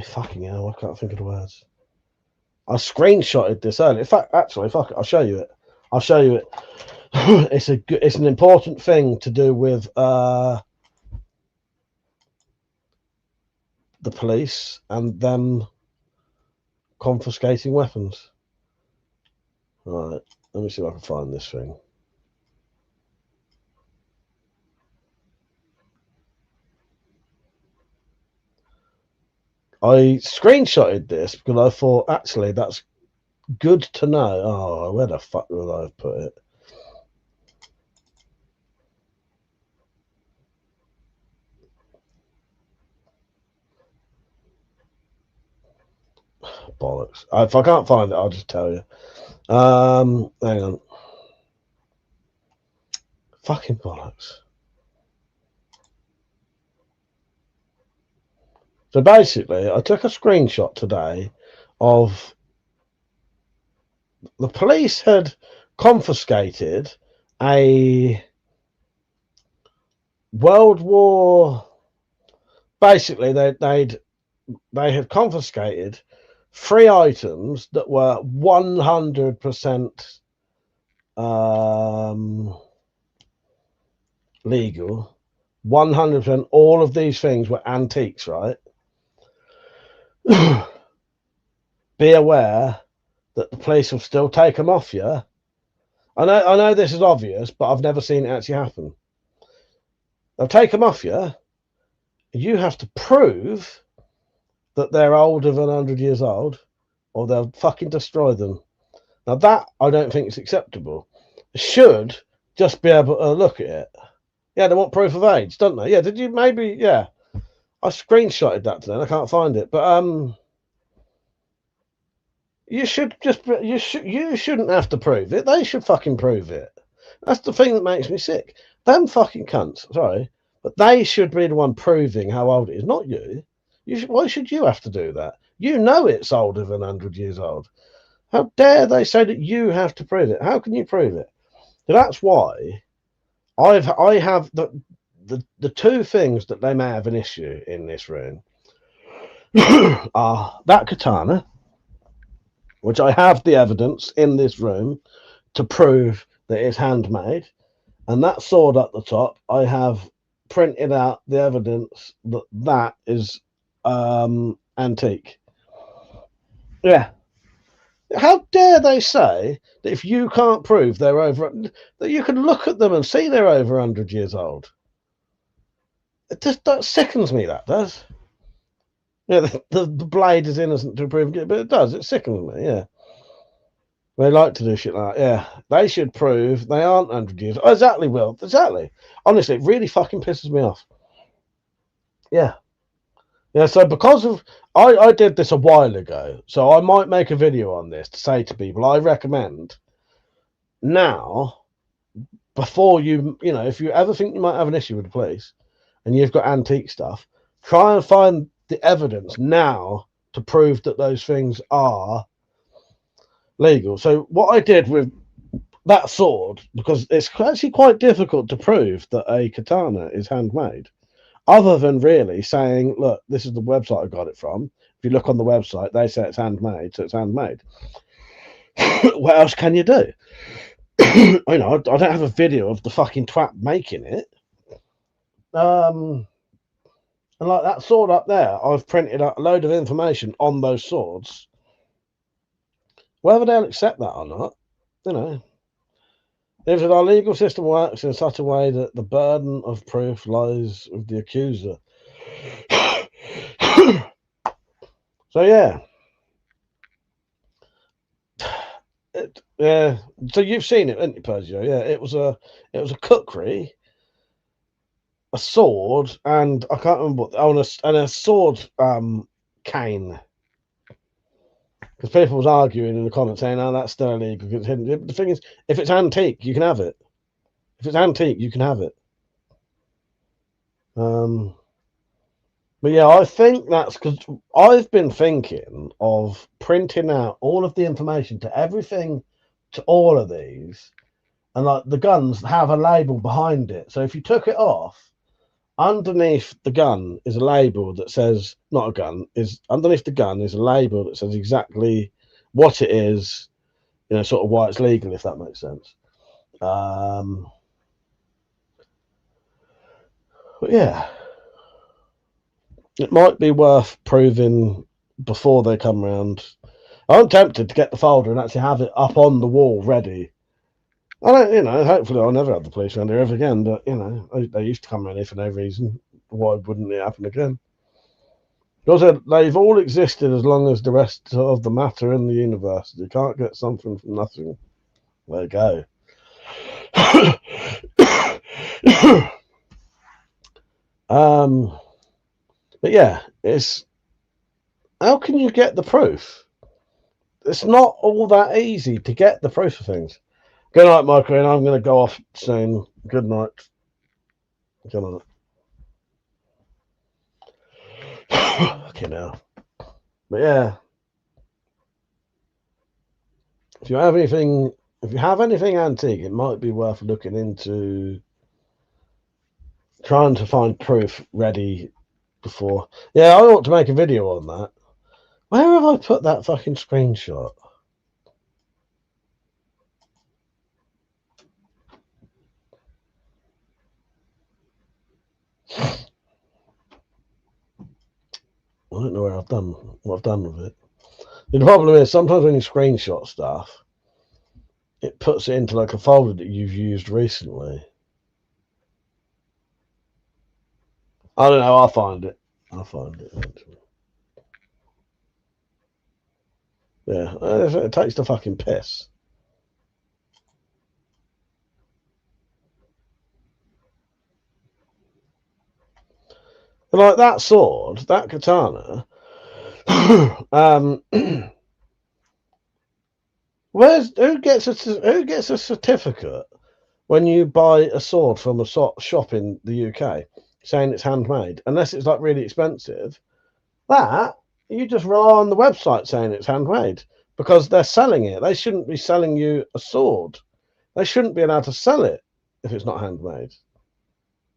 Speaker 8: fucking hell, I can't think of the words. I screenshotted this earlier. In fact, actually, fuck it, I'll show you it. It's an important thing to do with the police and them confiscating weapons. Right, let me see if I can find this thing. I screenshotted this because I thought, actually, that's good to know. Oh, where the fuck would I have put it? Bollocks. If I can't find it, I'll just tell you. Hang on. Fucking bollocks. So basically, I took a screenshot today of the police had confiscated a World War. Basically, they had confiscated 3 items that were 100% legal. 100%. All of these things were antiques, right? Be aware that the police will still take them off you. I know this is obvious, but I've never seen it actually happen. They'll take them off you. You have to prove that they're older than 100 years old, or they'll fucking destroy them. Now that I don't think is acceptable. They should just be able to look at it. Yeah, they want proof of age, don't they? Yeah, did you maybe? Yeah, I screenshotted that today. I can't find it, but you shouldn't have to prove it. They should fucking prove it. That's the thing that makes me sick. Them fucking cunts. Sorry, but they should be the one proving how old it is, not you. Why should you have to do that? You know it's older than 100 years old. How dare they say that you have to prove it? How can you prove it? So that's why I have the 2 things that they may have an issue in this room are that katana, which I have the evidence in this room to prove that it's handmade, and that sword at the top, I have printed out the evidence that that is antique. Yeah. How dare they say that if you can't prove they're over, that you can look at them and see they're over 100 years old? It just that sickens me, that does. Yeah, the blade is innocent to prove it, but it does. It sickens me, yeah. They like to do shit like that, yeah. They should prove they aren't 100 years. Oh, exactly, Will. Exactly. Honestly, it really fucking pisses me off. Yeah. Yeah, so because of... I did this a while ago, so I might make a video on this to say to people, I recommend now, before you know, if you ever think you might have an issue with the police and you've got antique stuff, try and find the evidence now to prove that those things are legal. So what I did with that sword, because it's actually quite difficult to prove that a katana is handmade, other than really saying, look, this is the website I got it from. If you look on the website, they say it's handmade, so it's handmade. What else can you do? I know, I don't have a video of the fucking twat making it. And like that sword up there, I've printed out a load of information on those swords. Whether they'll accept that or not, you know. If our legal system works in such a way that the burden of proof lies with the accuser. So yeah. Yeah. So you've seen it, haven't you, Persia? Yeah, it was a kukri, a sword, and I can't remember what, and a sword cane. Because people was arguing in the comments saying, "Oh, that's still illegal because it's hidden." The thing is, if it's antique, you can have it. If it's antique, you can have it. But yeah, I think that's because I've been thinking of printing out all of the information to everything, to all of these, and like the guns have a label behind it. So if you took it off, underneath the gun is a label that says, not a gun, is underneath the gun is a label that says exactly what it is, you know, sort of why it's legal, if that makes sense. But yeah. It might be worth proving before they come round. I'm tempted to get the folder and actually have it up on the wall ready. I don't, you know, hopefully I'll never have the police around here ever again, but, you know, they used to come around here for no reason. Why wouldn't it happen again? Because they've all existed as long as the rest of the matter in the universe. You can't get something from nothing. There you go. But yeah, it's how can you get the proof? It's not all that easy to get the proof of things. Good night, Michael, and I'm going to go off soon. Good night. Good night. Okay, now. But yeah, if you have anything antique, it might be worth looking into trying to find proof ready before. Yeah, I ought to make a video on that. Where have I put that fucking screenshot? I don't know where what I've done with it. The problem is sometimes when you screenshot stuff, it puts it into like a folder that you've used recently. I don't know. I'll find it. Actually. Yeah, it takes the fucking piss. But like that sword, that katana. Who gets a certificate when you buy a sword from a shop in the UK saying it's handmade, unless it's like really expensive? That you just rely on the website saying it's handmade because they're selling it. They shouldn't be selling you a sword. They shouldn't be allowed to sell it if it's not handmade,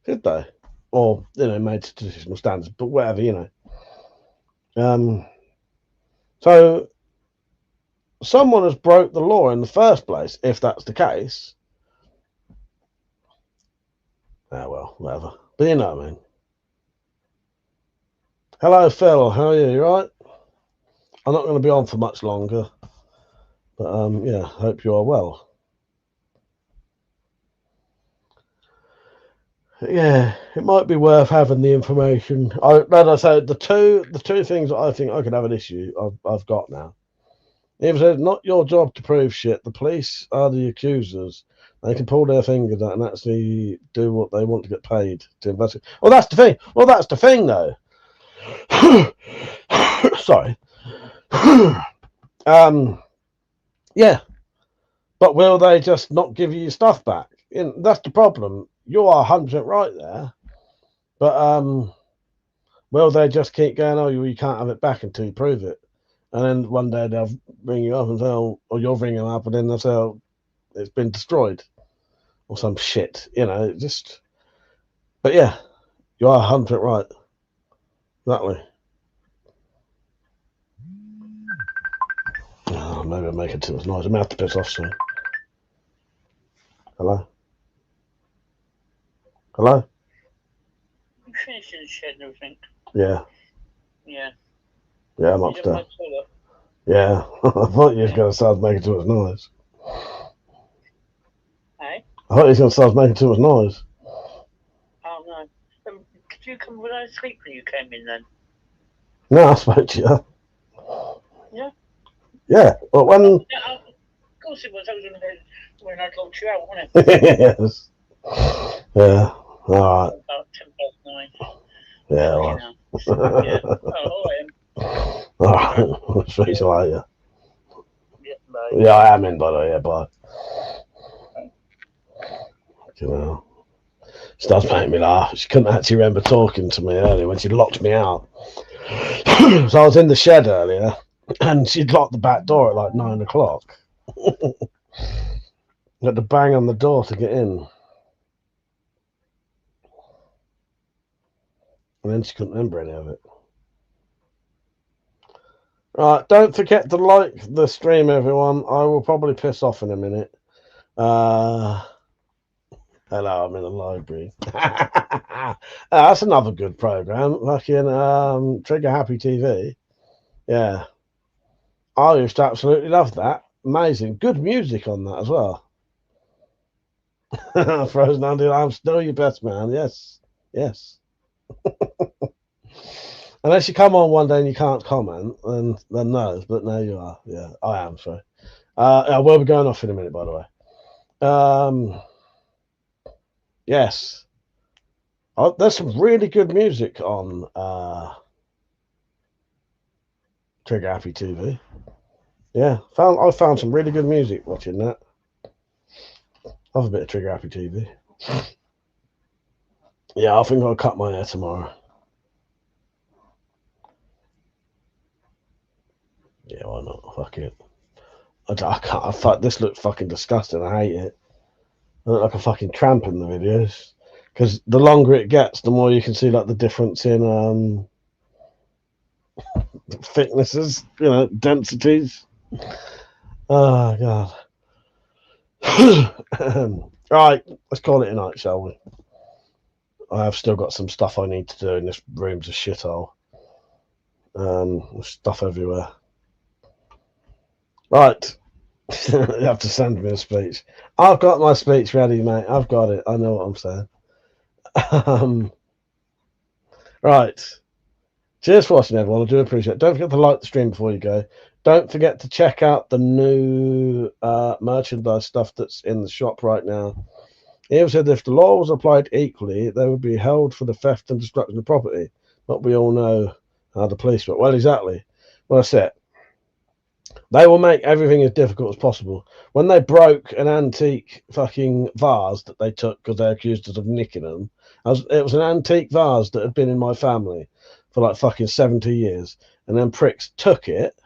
Speaker 8: should they? Or, you know, made to traditional standards, but whatever, you know. So someone has broke the law in the first place, if that's the case. Ah, well, whatever. But you know what I mean. Hello, Phil. How are you? You right? I'm not going to be on for much longer. But, yeah, hope you are well. Yeah, it might be worth having the information. Like I said, the two things that I think I could have an issue, I've got now. If it's not your job to prove shit, the police are the accusers. They can pull their fingers out and actually do what they want to get paid to investigate. Well, that's the thing. Though. Sorry. Yeah. But will they just not give you your stuff back? That's the problem. You are 100% right there. But will they just keep going, oh, you can't have it back until you prove it? And then one day they'll ring you up and say, oh, or you'll ring them up and then they'll say, oh, it's been destroyed. Or some shit, you know, just... But yeah, you are 100% right. Exactly. Oh, maybe I'm making too much noise. I may have to piss off soon. Hello? Hello?
Speaker 13: You finished in the shed and everything?
Speaker 8: Yeah.
Speaker 13: Yeah.
Speaker 8: Yeah, I'm upstairs. Yeah. I thought you was going to start making too much noise.
Speaker 13: Hey?
Speaker 8: I thought you was going to start making too much noise.
Speaker 13: Oh, no. Did you come when I was asleep when you came in then?
Speaker 8: No, I spoke to you.
Speaker 13: Yeah?
Speaker 8: Yeah. Well, when...
Speaker 13: Yeah, of course it was. I was in bed when I locked you out, wasn't it?
Speaker 8: Yes. Yeah. All right.
Speaker 13: About 9:10.
Speaker 8: Yeah, all right.
Speaker 13: Yeah. Oh,
Speaker 8: All right. I'll speak to you later.
Speaker 13: Yeah, bye.
Speaker 8: Yeah, I am in, by the way. Yeah, bye. You know, she does make me laugh. She couldn't actually remember talking to me earlier when she locked me out. So I was in the shed earlier, and she'd locked the back door at like 9 o'clock. Had to bang on the door to get in. And then she couldn't remember any of it. Right, don't forget to like the stream, everyone. I will probably piss off in a minute. Hello, I'm in the library. That's another good program. Fucking Trigger Happy TV. Yeah. I used to absolutely love that. Amazing. Good music on that as well. Frozen Andy, I'm still your best man. Yes. Yes. Unless you come on one day and you can't comment, then no. But now you are. Yeah, I am. Sorry. I will be going off in a minute, by the way. Yes. Oh, there's some really good music on Trigger Happy TV. Yeah, I found some really good music watching that. Have a bit of Trigger Happy TV. Yeah, I think I'll cut my hair tomorrow. Yeah, why not? Fuck it. I can't. I thought this looks fucking disgusting. I hate it. I look like a fucking tramp in the videos. Because the longer it gets, the more you can see like the difference in thicknesses, densities. Oh god. Right, let's call it a night, shall we? I have still got some stuff I need to do, and this room's a shithole. There's stuff everywhere. Right. You have to send me a speech. I've got my speech ready, mate. I've got it. I know what I'm saying. Right. Cheers for watching, everyone. I do appreciate it. Don't forget to like the stream before you go. Don't forget to check out the new merchandise stuff that's in the shop right now. He said if the law was applied equally, they would be held for the theft and destruction of property. But we all know how the police work. Well, exactly. Well, that's it. They will make everything as difficult as possible. When they broke an antique fucking vase that they took because they accused us of nicking them, it was an antique vase that had been in my family for like fucking 70 years. And then pricks took it,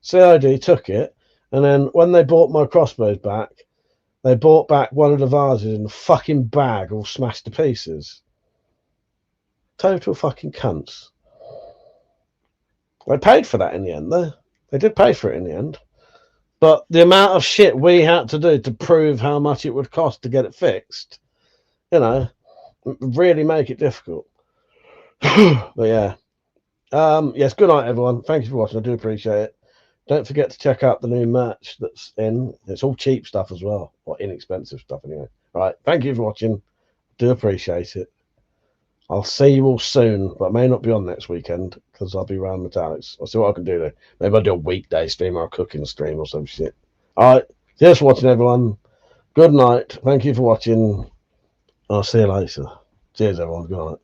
Speaker 8: CID took it, and then when they bought my crossbows back, they bought back one of the vases in a fucking bag all smashed to pieces. Total fucking cunts. They paid for that in the end, though. They did pay for it in the end. But the amount of shit we had to do to prove how much it would cost to get it fixed, really make it difficult. But yeah. Yes, good night, everyone. Thank you for watching. I do appreciate it. Don't forget to check out the new merch that's in. It's all cheap stuff as well, or inexpensive stuff anyway. All right. Thank you for watching. Do appreciate it. I'll see you all soon, but I may not be on next weekend because I'll be around Metallics. I'll see what I can do there. Maybe I'll do a weekday stream or a cooking stream or some shit. All right. Cheers for watching, everyone. Good night. Thank you for watching. I'll see you later. Cheers, everyone. Good night.